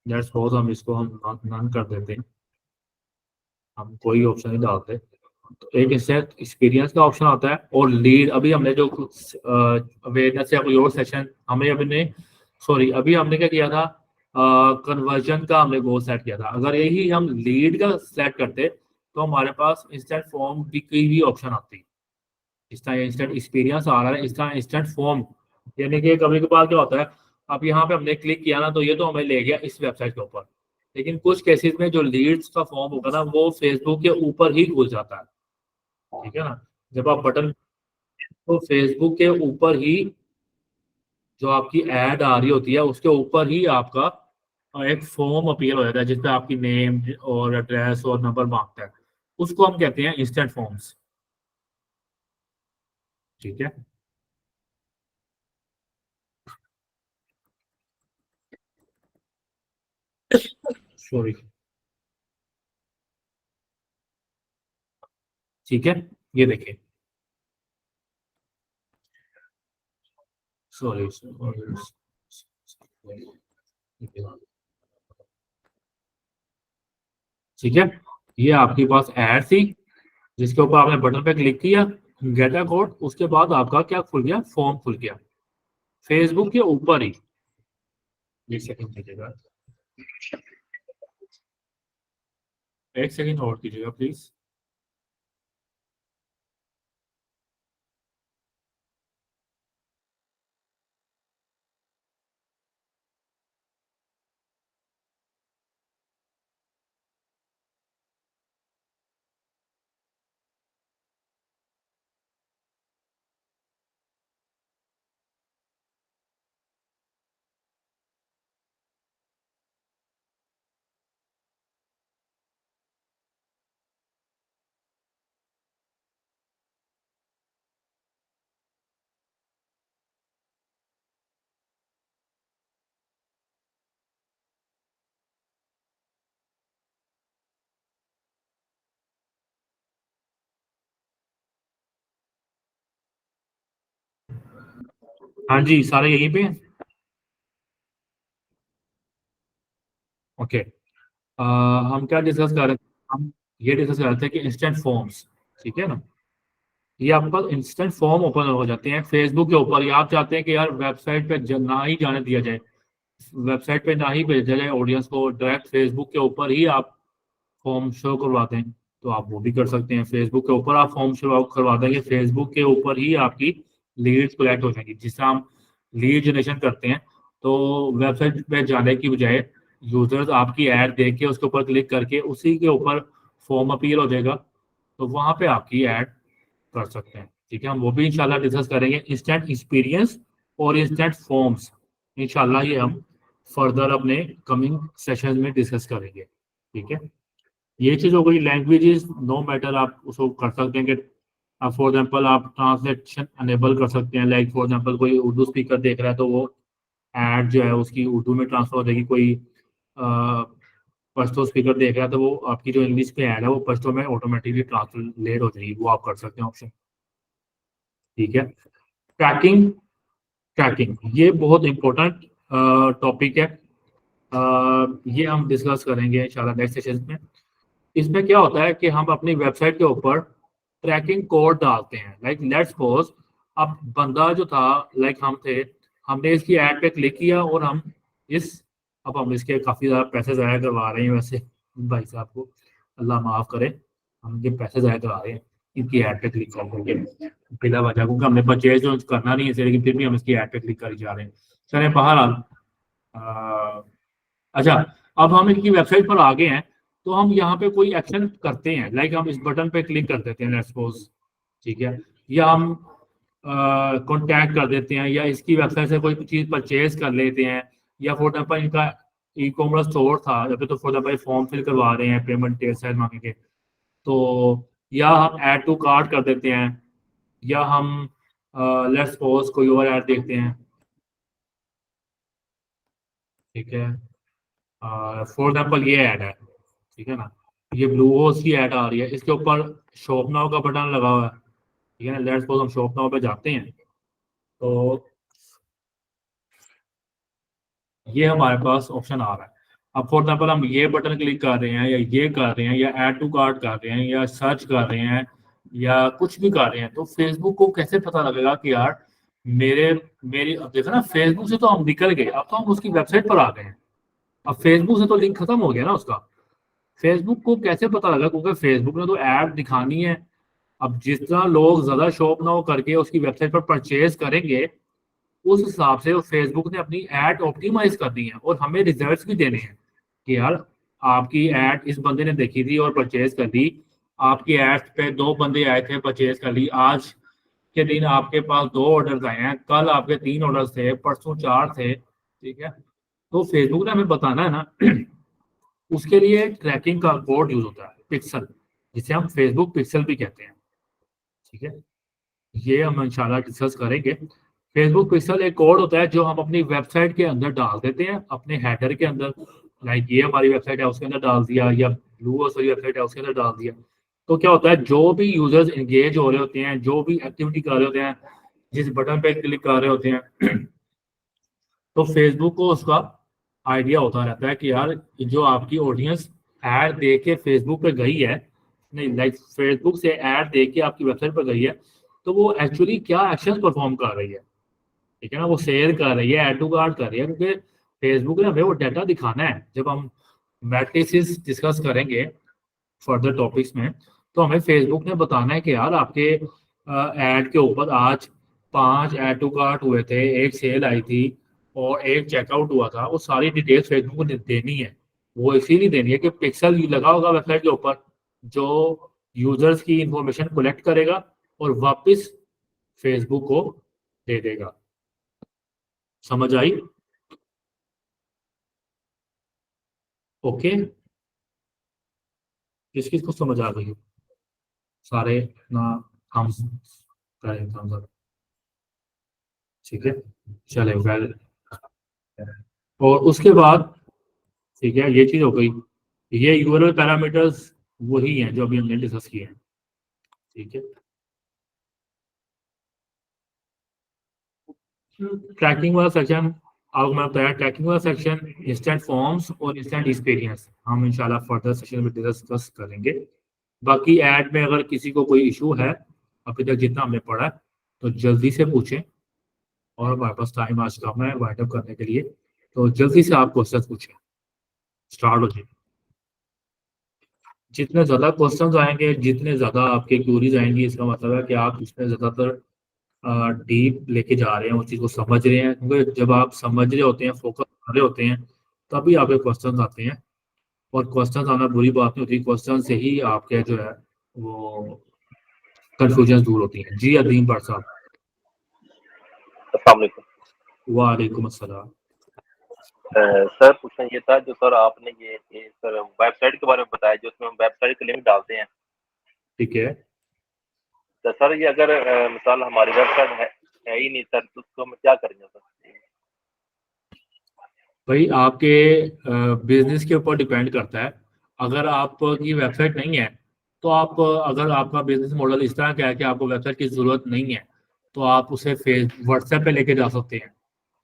लेट्स सपोज हम इसको हम नन कर देते हैं, हम कोई ऑप्शन नहीं डालते, तो एक इंस्टेंट एक्सपीरियंस का ऑप्शन आता है, और लीड अभी हमने जो अवेयरनेस या कोई और सेशन हमें अभी हमने क्या किया था, कन्वर्जन का हमने गोल सेट किया था। अगर यही हम लीड का सेट करते तो हमारे पास इंस्टेंट फॉर्म की भी ऑप्शन आती। इस तरह इंस्टेंट एक्सपीरियंस आ रहा है, इस तरह इंस्टेंट फॉर्म, यानी कि कभी कभार क्या होता है, अब यहाँ पे हमने क्लिक किया ना तो ये तो हमें ले गया इस वेबसाइट के ऊपर, लेकिन कुछ केसेस में जो लीड्स का फॉर्म होगा ना वो फेसबुक के ऊपर ही खुल जाता है, ठीक है ना। जब आप बटन तो फेसबुक के ऊपर ही जो आपकी एड आ रही होती है उसके ऊपर ही आपका एक फॉर्म अपीयर हो जाता है जिसपे आपकी नेम और एड्रेस और नंबर मांगता है, उसको हम कहते हैं इंस्टेंट फॉर्म्स, ठीक है। सॉरी, ठीक है, ये देखिए, सॉरी, ठीक है। ये आपके पास ऐड थी जिसके ऊपर आपने बटन पे क्लिक किया, गेट अ कोड, उसके बाद आपका क्या खुल गया, फॉर्म खुल गया फेसबुक के ऊपर ही। एक सेकंड कीजिएगा, एक सेकंड होल्ड कीजिएगा प्लीज। हाँ जी, सारे यहीं पे हैं। ओके, हम क्या डिस्कस कर रहे थे, हम ये डिस्कस कर रहे थे कि इंस्टेंट फॉर्म्स, ठीक है ना। ये आपके पास इंस्टेंट फॉर्म ओपन हो जाते हैं फेसबुक के ऊपर, या आप चाहते हैं कि यार वेबसाइट पे ना ही जाने दिया जाए, वेबसाइट पे ना ही भेजा जाए ऑडियंस को, डायरेक्ट फेसबुक के ऊपर ही आप फॉर्म शो करवाते हैं, तो आप वो भी कर सकते हैं। फेसबुक के ऊपर आप फॉर्म शो करवा देंगे, फेसबुक के ऊपर ही आपकी लीड्स कलेक्ट हो जाएंगी। जिससे हम लीड जनरेशन करते हैं तो वेबसाइट पे जाने की बजाय यूजर्स आपकी ऐड देख के उसके ऊपर क्लिक करके उसी के ऊपर फॉर्म अपील हो जाएगा, तो वहां पे आपकी ऐड कर सकते हैं, ठीक है। हम वो भी इंशाल्लाह डिस्कस करेंगे, इंस्टेंट एक्सपीरियंस और इंस्टेंट फॉर्म्स, इंशाल्लाह ये हम फर्दर अपने कमिंग सेशन में डिस्कस करेंगे, ठीक है। ये चीज हो गई लैंग्वेजेस, नो मैटर, आप उसको कर सकते हैं कि फॉर एग्जांपल आप ट्रांसलेशन अनेबल कर सकते हैं। लाइक फॉर एग्जांपल कोई उर्दू स्पीकर देख रहा है तो वो ऐड जो है उसकी उर्दू में ट्रांसफर हो जाएगी, कोई पश्तो स्पीकर देख रहा है तो वो आपकी जो इंग्लिश पे ऐड है वो पश्तो में ऑटोमेटिकली ट्रांसलेट हो जाएगी, वो आप कर सकते हैं ऑप्शन, ठीक है। ट्रैकिंग, ट्रैकिंग ये बहुत इंपॉर्टेंट टॉपिक है, ये हम डिस्कस करेंगे इंशाल्लाह नेक्स्ट सेशन में। इसमें क्या होता है कि हम अपनी वेबसाइट के ऊपर ट्रैकिंग कोड डालते हैं। लाइक लेट्स सपोज अब बंदा जो था, लाइक हम थे, हमने इसकी ऐड पे क्लिक किया और हम इस अब हम इसके काफ़ी ज़्यादा पैसे ज़ाया करवा रहे हैं वैसे, भाई साहब को अल्लाह माफ़ करे, हम इनके पैसे ज़ाया करवा रहे हैं इनकी ऐड पे क्लिक करके बिला वजह, क्योंकि हमने परचेज जो करना नहीं है इसे, लेकिन फिर भी हम इसकी ऐड पे क्लिक कर जा रहे हैं। चलें बहरहाल, अच्छा, अब हम इनकी वेबसाइट पर आ गए हैं तो हम यहाँ पे कोई एक्शन करते हैं, लाइक हम इस बटन पे क्लिक कर देते हैं लेट्स सपोज, ठीक है, या हम कांटेक्ट कर देते हैं, या इसकी वेबसाइट से कोई चीज़ परचेज कर लेते हैं, या फॉर एग्जाम्पल इनका ई कॉमर्स स्टोर था जब तो फॉर एग्जाम्पल फॉर्म फिल करवा रहे हैं, पेमेंट डेट साइड मांगेंगे, तो या हम ऐड टू कार्ट कर देते हैं, या हम लेट्स सपोज कोई और ऐड देखते हैं, ठीक है। फॉर एग्जाम्पल ये ऐड है, ठीक है ना, ये ब्लू होस्ट की ऐड आ रही है, इसके ऊपर शॉप नाउ का बटन लगा हुआ है, ठीक है ना। लेट्स सपोज हम शॉप नाउ पे जाते हैं तो ये हमारे पास ऑप्शन आ रहा है। अब फॉर एग्जाम्पल हम ये बटन क्लिक कर रहे हैं या ये कर रहे हैं या ऐड टू कार्ट कर रहे हैं या सर्च कर रहे हैं या कुछ भी कर रहे हैं, तो फेसबुक को कैसे पता लगेगा कि यार मेरी अब देखो ना, फेसबुक से तो हम निकल गए, अब तो हम उसकी वेबसाइट पर आ गए हैं। अब फेसबुक से तो लिंक खत्म हो गया ना उसका। फेसबुक को कैसे पता लगा, क्योंकि फेसबुक ने तो ऐड दिखानी है। अब जिस तरह लोग ज्यादा शॉप ना हो करके उसकी वेबसाइट पर परचेज करेंगे, उस हिसाब से फेसबुक ने अपनी ऐड ऑप्टिमाइज कर दी है और हमें रिजल्ट्स भी देने हैं कि यार आपकी ऐड इस बंदे ने देखी थी और परचेज कर दी, आपकी ऐड पे 2 बंदे आए थे, परचेज कर ली, आज के दिन आपके पास 2 ऑर्डर्स आए हैं, कल आपके 3 ऑर्डर्स थे, परसों 4 थे, ठीक है। तो फेसबुक ने हमें बताना है ना उसके लिए ट्रैकिंग का कोड यूज होता है, पिक्सल, जिसे हम फेसबुक पिक्सल भी कहते हैं, ठीक है। ये हम इंशाल्लाह डिस्कस करेंगे। फेसबुक पिक्सल एक कोड होता है जो हम अपनी वेबसाइट के अंदर डाल देते हैं, अपने हेडर के अंदर, लाइक ये हमारी वेबसाइट है उसके अंदर डाल दिया, या ब्लू वाली वेबसाइट है उसके अंदर डाल दिया। तो क्या होता है, जो भी यूजर्स एंगेज हो रहे होते हैं, जो भी एक्टिविटी कर रहे होते हैं, जिस बटन पे क्लिक कर रहे होते हैं तो फेसबुक को उसका आइडिया होता रहता है कि यार जो आपकी ऑडियंस ऐड देख के फेसबुक पे गई है, नहीं लाइक फेसबुक से ऐड देख के आपकी वेबसाइट पर गई है, तो वो एक्चुअली क्या एक्शन परफॉर्म कर रही है, ठीक है ना। वो शेयर कर रही है, ऐड टू कार्ट कर रही है, क्योंकि फेसबुक ने हमें वो डाटा दिखाना है। जब हम मैट्रिसेस डिस्कस करेंगे फर्दर टॉपिक्स में, तो हमें फेसबुक ने बताना है कि यार आपके ऐड के ऊपर आज 5 ऐड टू कार्ट हुए थे, 1 सेल आई थी और 1 चेकआउट हुआ था। वो सारी डिटेल्स फेसबुक को देनी है। वो इसीलिए देनी है कि पिक्सल लगा होगा वेबसाइट के ऊपर जो यूजर्स की इंफॉर्मेशन कलेक्ट करेगा और वापस फेसबुक को दे देगा। समझ आई? ओके, किस किस को समझ आ गई? सारे ना हम करें हम, ठीक है, चले वेल। और उसके बाद ठीक है, ये चीज हो गई। ये यूआरएल पैरामीटर्स वही हैं जो अभी हमने डिस्कस किए हैं, ठीक है। ट्रैकिंग वाला सेक्शन आपको मैं बताया, ट्रैकिंग वाला सेक्शन इंस्टेंट फॉर्म्स और इंस्टेंट एक्सपीरियंस हम इंशाल्लाह फर्दर सेक्शन में डिस्कस करेंगे। बाकी ऐड में अगर किसी को कोई इशू है अभी तक जितना हमने पढ़ा है, तो जल्दी से पूछें, और हमारे पास टाइम आज कम है वाइंड अप करने के लिए, तो जल्दी से आप क्वेश्चन पूछें, स्टार्ट हो जाए। जितने ज़्यादा क्वेश्चंस आएंगे, जितने ज़्यादा आपके क्यूरीज आएंगी, इसका मतलब है कि आप उसमें ज़्यादातर डीप लेके जा रहे हैं, उस चीज़ को समझ रहे हैं। क्योंकि जब आप समझ रहे होते हैं, फोकस कर रहे होते हैं, तभी आपके क्वेश्चंस आते हैं। और क्वेश्चंस आना बुरी बात नहीं होती, क्वेश्चन से ही आपके जो है वो कंफ्यूजन दूर होती है। जी अदीम भट्ट साहब। अस्सलाम वालेकुम। वालेकुम अस्सलाम। सर पूछना ये था, जो सर आपने ये सर वेबसाइट के बारे में बताया, जो उसमें हम वेबसाइट की लिंक डालते हैं, ठीक है, तो सर ये अगर मिसाल हमारी वेबसाइट है ही नहीं सर, तो उसको हम क्या करेंगे सर? भाई आपके बिजनेस के ऊपर डिपेंड करता है। अगर आपकी वेबसाइट नहीं है, तो आप अगर आपका बिजनेस मॉडल इस तरह का है कि आपको वेबसाइट की ज़रूरत नहीं है, तो आप उसे व्हाट्सएप पे लेके जा सकते हैं,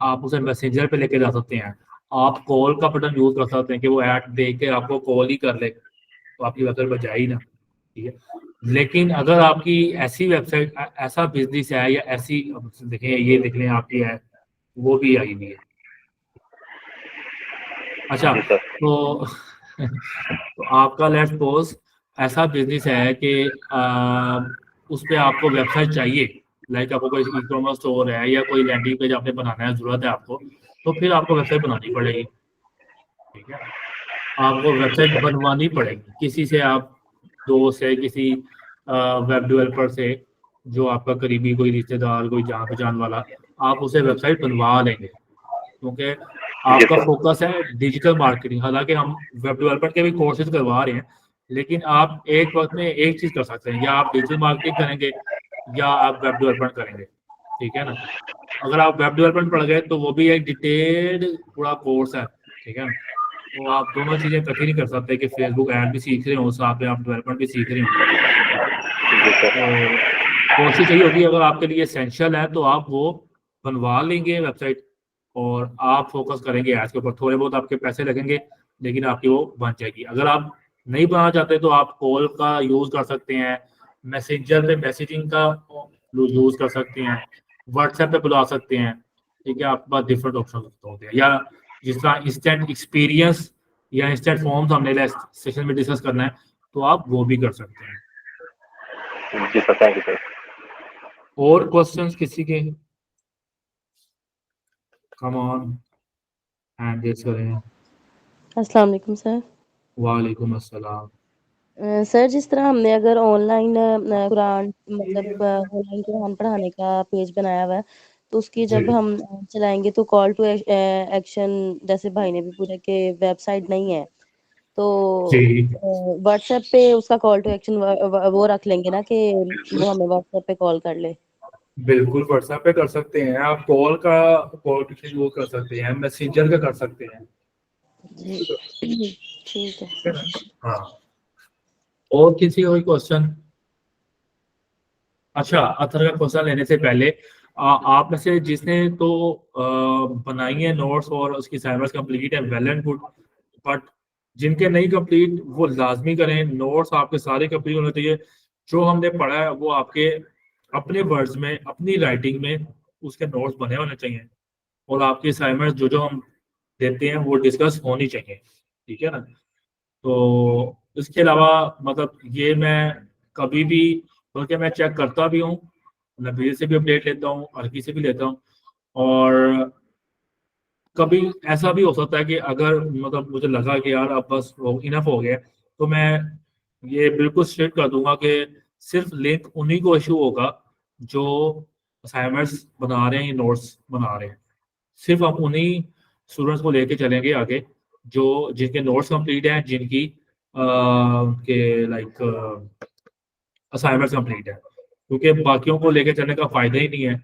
आप उसे मैसेंजर पे लेके जा सकते हैं, आप कॉल का बटन यूज कर सकते हैं कि वो ऐड देख के आपको कॉल ही कर ले, तो आपकी वेबसाइट पर जाए ही ना, ठीक है। लेकिन अगर आपकी ऐसी वेबसाइट ऐसा बिजनेस है या ऐसी, देखें ये देख लें आपकी है, वो भी आई हुई है। अच्छा, जी सर। तो तो आपका लेट्स सपोज ऐसा बिजनेस है कि उस पर आपको वेबसाइट चाहिए, लाइक आपको कोई ई कॉमर्स स्टोर है या कोई लैंडिंग पेज आपने बनाना है, जरूरत है आपको, तो फिर आपको वेबसाइट बनानी पड़ेगी, ठीक है। आपको वेबसाइट बनवानी पड़ेगी किसी से, आप दोस्त से, किसी वेब डेवलपर से, जो आपका करीबी कोई रिश्तेदार, कोई जान पहचान वाला, आप उसे वेबसाइट बनवा लेंगे, क्योंकि आपका फोकस है डिजिटल मार्केटिंग। हालांकि हम वेब डेवलपर के भी कोर्सेज करवा रहे हैं, लेकिन आप एक वक्त में एक चीज कर सकते हैं, या आप डिजिटल मार्केटिंग करेंगे या आप वेब डेवलपमेंट करेंगे, ठीक है ना। अगर आप वेब डेवलपमेंट पढ़ गए तो वो भी एक डिटेल्ड पूरा कोर्स है, ठीक है। तो आप दोनों चीजें इकट्ठी नहीं कर सकते कि फेसबुक ऐड भी सीख रहे हो, साथ में आप डेवलपमेंट भी सीख रहे हो। तो कोशिश यही होगी, अगर आपके लिए एसेंशियल है तो आप वो बनवा लेंगे वेबसाइट, और आप फोकस करेंगे एड्स के ऊपर। थोड़े बहुत आपके पैसे लगेंगे, लेकिन आपकी वो बन जाएगी। अगर आप नहीं बनाना चाहते तो आप कॉल का यूज़ कर सकते हैं, मैसेंजर पे मैसेजिंग का यूज़ कर सकते हैं, व्हाट्सएप पे बुला सकते हैं। ठीक है, आपके पास डिफरेंट ऑप्शन होते हैं। या जिस तरह इंस्टेंट एक्सपीरियंस या इंस्टेंट फॉर्म्स हमने सेशन में डिस्कस करना है तो आप वो भी कर सकते हैं। जी सर, थैंक यू सर। और क्वेश्चंस किसी के? कम ऑन, हैंड रेज करें। अस्सलाम वालेकुम सर। वालेकुम अस्सलाम। सर जिस तरह हमने अगर ऑनलाइन कुरान मतलब ऑनलाइन कुरान पढ़ाने का पेज बनाया हुआ है तो उसकी जब जी हम चलाएंगे तो कॉल टू एक्शन जैसे भाई ने भी पूछा कि वेबसाइट नहीं है तो जी व्हाट्सएप पे उसका कॉल टू एक्शन वो रख लेंगे ना कि वो हमें व्हाट्सएप पे कॉल कर ले। बिल्कुल, व्हाट्सएप पे कर सकते हैं आप, कॉल का कोऑर्डिनेशन यूज कर सकते हैं, मैसेंजर का कर सकते हैं। जी ठीक है। ठीक है ना? हाँ, और किसी कोई क्वेश्चन? अच्छा, अथर का क्वेश्चन लेने से पहले आप में से जिसने तो बनाई है नोट्स और उसकी असाइनमेंट्स कंप्लीट है, वेल एंड गुड, बट जिनके नहीं कंप्लीट वो लाजमी करें। नोट्स आपके सारे कंप्लीट होने चाहिए। जो हमने पढ़ा है वो आपके अपने वर्ड्स में, अपनी राइटिंग में उसके नोट्स बने होने चाहिए, और आपकी असाइनमेंट जो जो हम देते हैं वो डिस्कस होनी चाहिए। ठीक है ना? तो इसके अलावा मतलब ये मैं कभी भी, बल्कि मैं चेक करता भी हूँ, नबील से भी अपडेट लेता हूँ, अर्की से भी लेता हूँ। और कभी ऐसा भी हो सकता है कि अगर मतलब मुझे लगा कि यार अब बस इनफ हो गया, तो मैं ये बिल्कुल स्ट्रिक्ट कर दूंगा कि सिर्फ लिंक उन्हीं को इशू होगा जो असाइनमेंट्स बना रहे हैं, नोट्स बना रहे हैं। सिर्फ हम उन्हीं स्टूडेंट्स को लेके चलेंगे आगे जो जिनके नोट्स कंप्लीट हैं, जिनकी के लाइक असाइनमेंट्स कंप्लीट है, क्योंकि बाकियों को लेके चलने का फायदा ही नहीं है।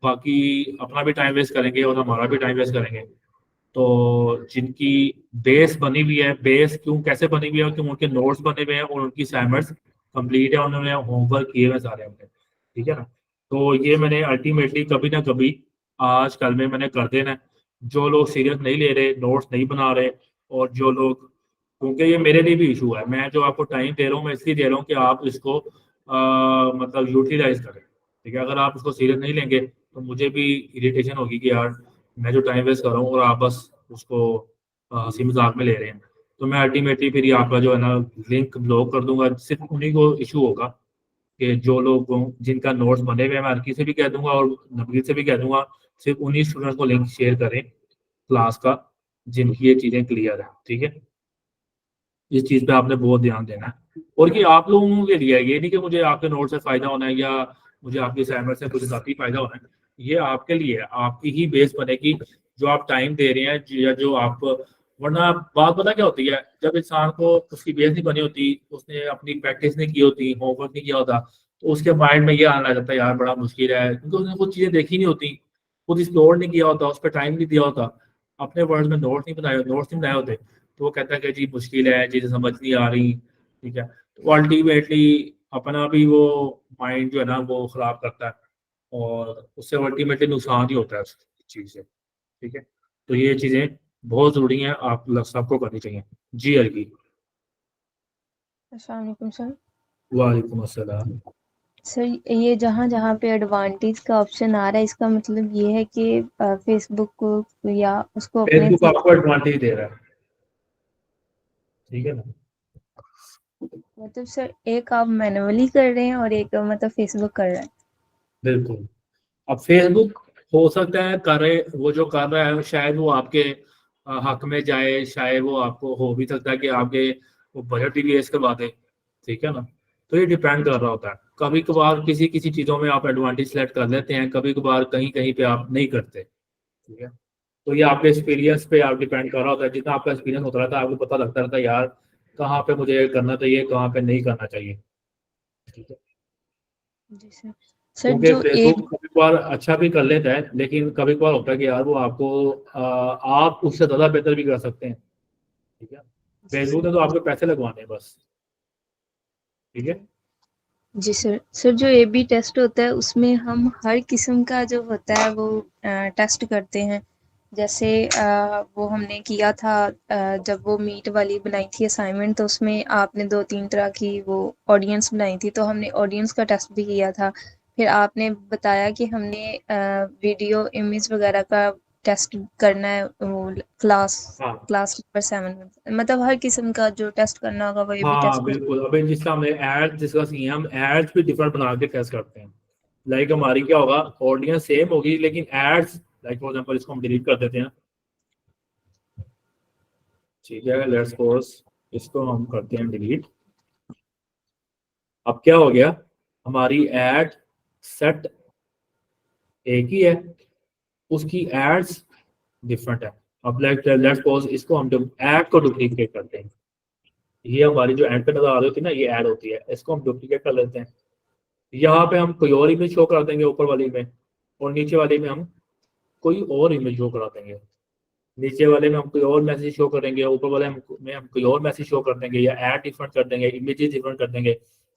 बाकी अपना भी टाइम वेस्ट करेंगे और हमारा भी टाइम वेस्ट करेंगे। तो जिनकी बेस बनी हुई है, बेस क्यों कैसे बनी हुई है, क्यों उनके नोट्स बने हुए हैं और उनकी असाइनमेंट्स कंप्लीट है, उन्होंने होमवर्क किए हुए सारे हमने। ठीक है ना? तो ये मैंने अल्टीमेटली कभी ना कभी आज कल में मैंने कर देना है। जो लोग सीरियस नहीं ले रहे, नोट्स नहीं बना रहे, और जो लोग, क्योंकि ये मेरे लिए भी इशू है, मैं जो आपको टाइम दे रहा हूँ मैं इसलिए दे रहा हूँ कि आप इसको मतलब यूटिलाइज करें। ठीक है? अगर आप इसको सीरियस नहीं लेंगे तो मुझे भी इरिटेशन होगी कि यार मैं जो टाइम वेस्ट कर रहा हूँ और आप बस उसको हंसी मजाक में ले रहे हैं। तो मैं अल्टीमेटली फिर ये आपका जो है ना लिंक ब्लॉक कर दूंगा। सिर्फ उन्हीं को इशू होगा कि जो लोग जिनका नोट्स बने हुए हैं, मैं अर्की से भी कह दूंगा और नबील से भी कह दूंगा, सिर्फ उन्हीं स्टूडेंट्स को लिंक शेयर करें क्लास का जिनकी ये चीज़ें क्लियर है। ठीक है? इस चीज़ पे आपने बहुत ध्यान देना है, और ये आप लोगों के लिए है, ये नहीं कि मुझे आपके नोट से फायदा होना है या मुझे आपकी असाइनमेंट से कुछ जाती फायदा होना है। ये आपके लिए है, आपकी ही बेस बनेगी जो आप टाइम दे रहे हैं या जो आप, वरना बात पता क्या होती है, जब इंसान को उसकी बेस नहीं बनी होती, उसने अपनी प्रैक्टिस नहीं की होती, होमवर्क नहीं किया होता, तो उसके माइंड में ये आने लग जाता है यार बड़ा मुश्किल है, क्योंकि उसने कुछ चीज़ें देखी नहीं होती, खुद एक्सप्लोर नहीं किया होता, उस पर टाइम नहीं दिया होता, अपने वर्ड्स में नोट्स नहीं बनाए होते, तो वो कहता है कि जी मुश्किल है, चीज़ें समझ नहीं आ रही। ठीक है? तो अल्टीमेटली अपना भी वो माइंड जो है ना वो खराब करता है, और उससे अल्टीमेटली नुकसान ही होता है उस चीज़ से। ठीक है? तो ये चीज़ें बहुत ज़रूरी हैं, आप सबको करनी चाहिए। जी अर्की। अस्सलाम वालेकुम सर। वालेकुम अस्सलाम। सर ये जहाँ जहाँ पे एडवांटेज का ऑप्शन आ रहा है इसका मतलब ये है कि फेसबुक को या उसको अपने फेसबुक आपको एडवांटेज दे रहा है। ठीक है ना? मतलब सर एक आप मैनुअली कर रहे हैं और एक मतलब फेसबुक कर रहा है। बिल्कुल। अब फेसबुक हो सकता है करे, वो जो कर रहा है शायद वो आपके हक में जाए, शायद वो आपको हो भी सकता है कि आपके वो बजट भी वेस्ट करवा दे। ठीक है ना? तो ये डिपेंड कर रहा होता है, कभी कभार किसी किसी चीज़ों में आप एडवांटेज सेलेक्ट कर लेते हैं, कभी कभार कहीं कहीं पे आप नहीं करते। ठीक है? तो ये आपके एक्सपीरियंस पे आप डिपेंड कर रहा होता है, जितना आपका एक्सपीरियंस होता रहता है आपको पता लगता रहता है यार कहाँ पे मुझे करना चाहिए, कहाँ पे नहीं करना चाहिए। ठीक है? जी सर। सर क्योंकि जो फेसबुक एक कभी कभार अच्छा भी कर लेता है, लेकिन कभी कभार होता है कि यार वो आपको आप उससे ज़्यादा बेहतर भी कर सकते हैं। ठीक है? जी फेसबुक सर। ने तो आपके पैसे लगवाने हैं बस। ठीक है? जी सर। सर जो एबी टेस्ट होता है उसमें हम हर किस्म का जो होता है वो टेस्ट करते हैं, जैसे वो हमने किया था जब वो मीट वाली बनाई थी असाइनमेंट, तो उसमें आपने 2-3 तरह की वो ऑडियंस बनाई थी, तो हमने ऑडियंस का टेस्ट भी किया था। फिर आपने बताया कि हमने वीडियो इमेज वगैरह का टेस्ट करना है, वो क्लास हाँ क्लास नंबर 7 में, मतलब हर किस्म का जो टेस्ट करना होगा वो ये भी हाँ टेस्ट कर। बिल्कुल। अभी जिसका हमने एड डिस्कस किए हम एड्स भी डिफरेंट बना के टेस्ट करते हैं। लाइक हमारी क्या होगा, ऑडियंस सेम होगी लेकिन एड्स, लाइक फॉर एग्जांपल इसको हम डिलीट कर देते हैं, ठीक है, लेट्स सपोज इसको हम करते हैं डिलीट। अब क्या हो गया, हमारी एड सेट एक ही है, उसकी एड्स डिफरेंट है। अब लेट्स सपोज इसको हम ऐड को डुप्लीकेट करते हैं, ये हमारी जो एड पे नजर आ रही होती है ना, ये ऐड होती है, इसको हम डुप्लीकेट कर लेते हैं। यहाँ पे हम कोई और इमेज शो करा देंगे ऊपर वाली में, और नीचे वाली में हम कोई और इमेज शो करा देंगे। नीचे वाले में हम कोई और मैसेज शो करेंगे, ऊपर वाले में हम कोई और मैसेज शो कर देंगे, या ऐड डिफरेंट कर देंगे, इमेजेस डिफरेंट कर देंगे,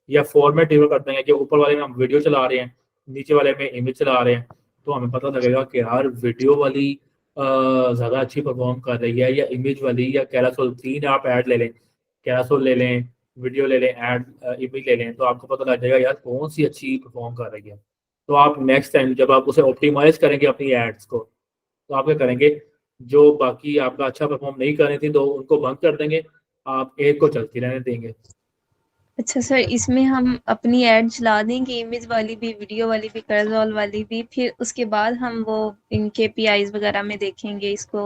या फॉर्मेट डिफरेंट कर देंगे कि ऊपर वाले में हम वीडियो चला रहे हैं, नीचे वाले में इमेज चला रहे हैं। तो हमें पता लगेगा कि यार वीडियो वाली ज़्यादा अच्छी परफॉर्म कर रही है, या इमेज वाली, या कैरासोल 3 आप ऐड ले लें, कैरासोल ले लें, वीडियो ले लें, ऐड इमेज ले लें, तो आपको पता लग जाएगा यार कौन सी अच्छी परफॉर्म कर रही है। तो आप नेक्स्ट टाइम जब आप उसे ऑप्टिमाइज करेंगे अपनी एड्स को, तो आप क्या करेंगे, जो बाकी आपका अच्छा परफॉर्म नहीं कर रही थी तो उनको बंद कर देंगे, आप एक को चलती रहने देंगे। अच्छा सर, इसमें हम अपनी ऐड चला देंगे, इमेज वाली भी, वीडियो वाली भी, कैजुअल वाली भी, फिर उसके बाद हम वो इनके पीआईज वगैरह में देखेंगे इसको,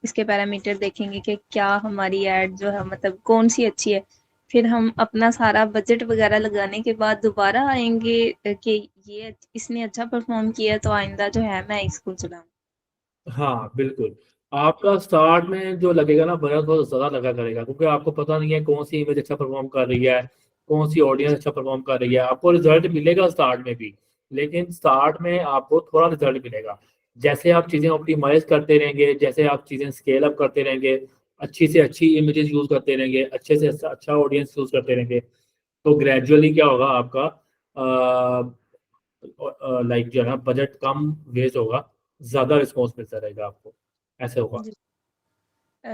इसके पैरामीटर देखेंगे कि क्या हमारी ऐड जो है मतलब कौन सी अच्छी है। फिर हम अपना सारा बजट वगैरह लगाने के बाद दोबारा आएंगे कि ये इसने अच्छा परफॉर्म किया तो आइंदा जो है मैं इसको चलाऊं। हाँ बिल्कुल। आपका स्टार्ट में जो लगेगा ना बजट बहुत ज़्यादा लगा करेगा, क्योंकि आपको पता नहीं है कौन सी इमेज अच्छा परफॉर्म कर रही है, कौन सी ऑडियंस अच्छा परफॉर्म कर रही है। आपको रिजल्ट मिलेगा स्टार्ट में भी, लेकिन स्टार्ट में आपको थोड़ा रिजल्ट मिलेगा। जैसे आप चीज़ें ऑप्टिमाइज करते रहेंगे, जैसे आप चीज़ें स्केल अप करते रहेंगे, अच्छी से अच्छी इमेजेस यूज़ करते रहेंगे, अच्छे से अच्छा ऑडियंस यूज़ करते रहेंगे, तो ग्रेजुअली क्या होगा आपका लाइक जो है ना बजट कम वेस्ट होगा, ज़्यादा रिस्पॉन्स मिलता रहेगा आपको, ऐसे होगा।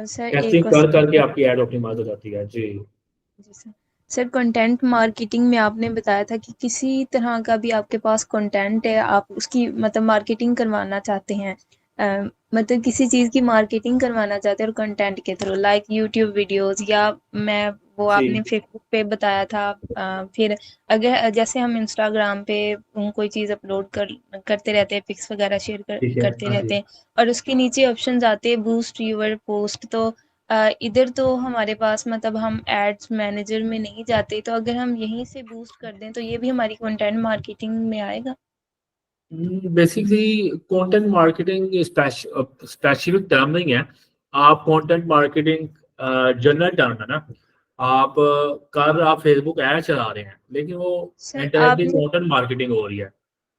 सर एक टेस्टिंग कर करके आपकी एड ऑप्टिमाइज हो जाती है। जी जी सर। सर कंटेंट मार्केटिंग में आपने बताया था कि किसी तरह का भी आपके पास कंटेंट है, आप उसकी मतलब मार्केटिंग करवाना चाहते हैं, मतलब किसी चीज़ की मार्केटिंग करवाना चाहते हैं और कंटेंट के थ्रू, लाइक यूट्यूब वीडियोस, या मैं वो जी आपने फेसबुक पे बताया था, फिर अगर जैसे हम इंस्टाग्राम पे कोई चीज़ अपलोड करते रहते हैं, पिक्स वगैरह शेयर ठीक है। करते हाँ रहते जी। हैं, और उसके नीचे ऑप्शन आते हैं बूस्ट यूर पोस्ट, तो इधर तो हमारे पास मतलब हम एड्स मैनेजर में नहीं जाते, तो अगर हम यहीं से बूस्ट कर दें तो ये भी हमारी कंटेंट मार्केटिंग में आएगा। Basically content marketing specific term नहीं है। आप कंटेंट मार्केटिंग जनरल टर्म है ना। आप फेसबुक ऐड चला रहे हैं, लेकिन वो सर इंडायरेक्टली आपने कंटेंट मार्केटिंग हो रही है,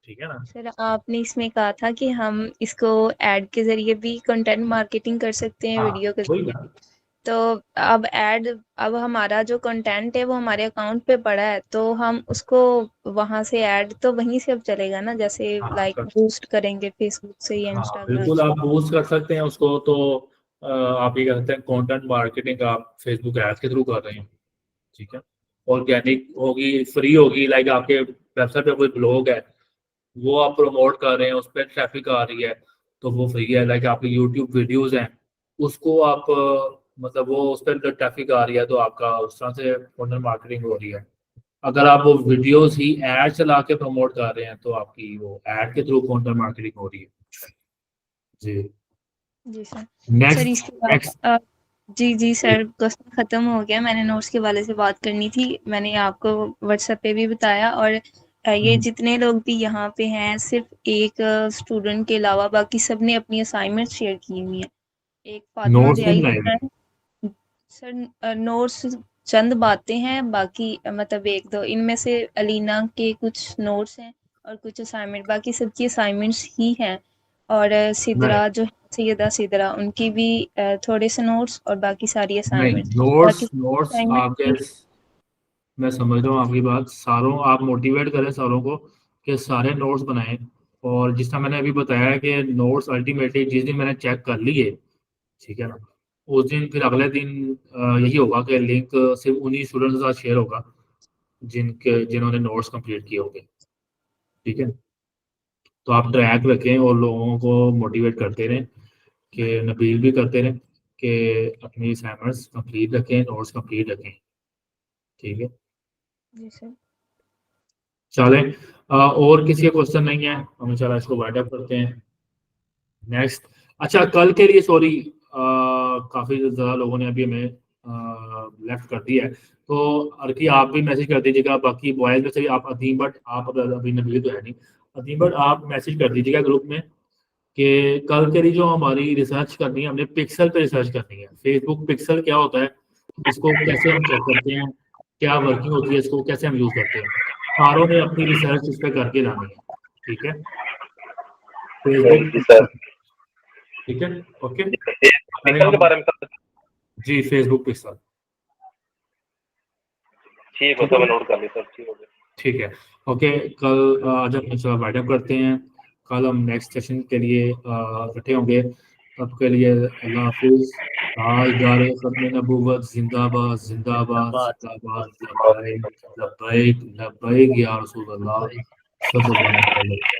ठीक है ना। सर आपने इसमें कहा था कि हम इसको ऐड के जरिए भी कंटेंट मार्केटिंग कर सकते हैं, हाँ वीडियो के वही जरिए ना। भी। तो अब हमारा जो कंटेंट है वो हमारे अकाउंट पे पड़ा है, तो हम उसको वहां से ऐड तो वहीं से अब चलेगा ना, जैसे हाँ लाइक बूस्ट करेंगे फेसबुक से या हाँ इंस्टाग्राम बिल्कुल, से। आप बूस्ट कर सकते हैं उसको। तो आप ये कह सकते हैं कंटेंट मार्केटिंग आप फेसबुक एड्स के थ्रू कर रहे हैं, ठीक है। ऑर्गेनिक होगी, फ्री होगी, लाइक आपके वेबसाइट पे कोई ब्लॉग है, वो आप प्रमोट कर रहे हैं, उस पर ट्रैफिक आ रही है, तो वो फ्री है। लाइक आपकी यूट्यूब वीडियोस हैं, उसको आप मतलब वो उस पर ट्रैफिक आ रही है, तो आपका उस तरह से कंटेंट मार्केटिंग हो रही है। अगर आप वो वीडियोस ही ऐड चला के प्रमोट कर रहे हैं, तो आपकी वो ऐड के थ्रू कंटेंट मार्केटिंग हो रही है। जी जी सर। सर नेक्स्ट इसके बाद नेक्स्ट जी सर, क्वेश्चन खत्म हो गया, मैंने नोट्स के वाले से बात करनी थी, मैंने आपको व्हाट्सएप पे भी बताया, और ये जितने लोग भी यहाँ पे हैं सिर्फ एक स्टूडेंट के अलावा बाकी सब ने अपनी असाइनमेंट शेयर की हुई है। एक फातिमा नोट्स जियाई नहीं है बनाए। सर, नोट्स चंद बातें हैं, बाकी मतलब एक दो इनमें से अलीना के कुछ नोट्स हैं और कुछ असाइनमेंट, बाकी सबकी असाइनमेंट्स ही हैं, और नहीं सिदरा जो है, सैयदा सिदरा, उनकी भी थोड़े से नोट्स और बाकी सारी नहीं, असाइनमेंट्स, नोट्स बाकी नोट्स असाइनमेंट आपके, नहीं। मैं समझ रहा हूँ आपकी बात। सारों आप मोटिवेट करें सारों को कि सारे नोट्स बनाएं, और जिस तरह मैंने अभी बताया कि नोट्स अल्टीमेटली जिस दिन मैंने चेक कर लिए, ठीक है ना, उस दिन फिर अगले दिन यही होगा कि लिंक सिर्फ उन्हीं स्टूडेंट्स के साथ शेयर होगा जिन्होंने नोट्स कंप्लीट किए होंगे, ठीक है। तो आप ट्रैक रखें और लोगों को मोटिवेट करते रहें, कि नबील भी करते रहें कि अपनी असाइनमेंट्स कंप्लीट रखें, नोट्स कंप्लीट रखें, ठीक है। जी सर। चलें, और किसी का क्वेश्चन नहीं है, हम चला इसको वाइंड अप करते हैं। नेक्स्ट, अच्छा कल के लिए सॉरी, काफ़ी ज़्यादा लोगों ने अभी हमें लेफ्ट कर दिया है, तो अर्की आप भी मैसेज कर दीजिएगा, बाकी बॉयज़ में से भी आप अदीम बट, आप अभी नबील तो है नहीं, अदीम बट आप मैसेज कर दीजिएगा ग्रुप में कि कल के लिए जो हमारी रिसर्च करनी है, हमने पिक्सल पे रिसर्च करनी है। फेसबुक पिक्सल क्या होता है, इसको कैसे हम चेक करते हैं, क्या वर्किंग होती है, इसको कैसे हम यूज़ करते हैं, सारों ने अपनी रिसर्च इस पर करके लानी है, ठीक है। जी सर। ठीक है, ओके। पिक्सल के बारे में सर, जी फेसबुक पिक्सल, ठीक हो तो मैं नोट कर ली सर, ठीक हो गया। ठीक है, ओके। कल आज हम वाइंड अप करते हैं, कल हम नेक्स्ट सेशन के लिए इकट्ठे होंगे, तब के लिए अल्लाह हाफिज़। ताजदार खत्म नबूवत जिंदाबाद जिंदाबाद जिंदाबाद, लब्बैक लब्बैक लब्बैक या रसूल अल्लाह सल्लल्लाहु अलैहि वसल्लम।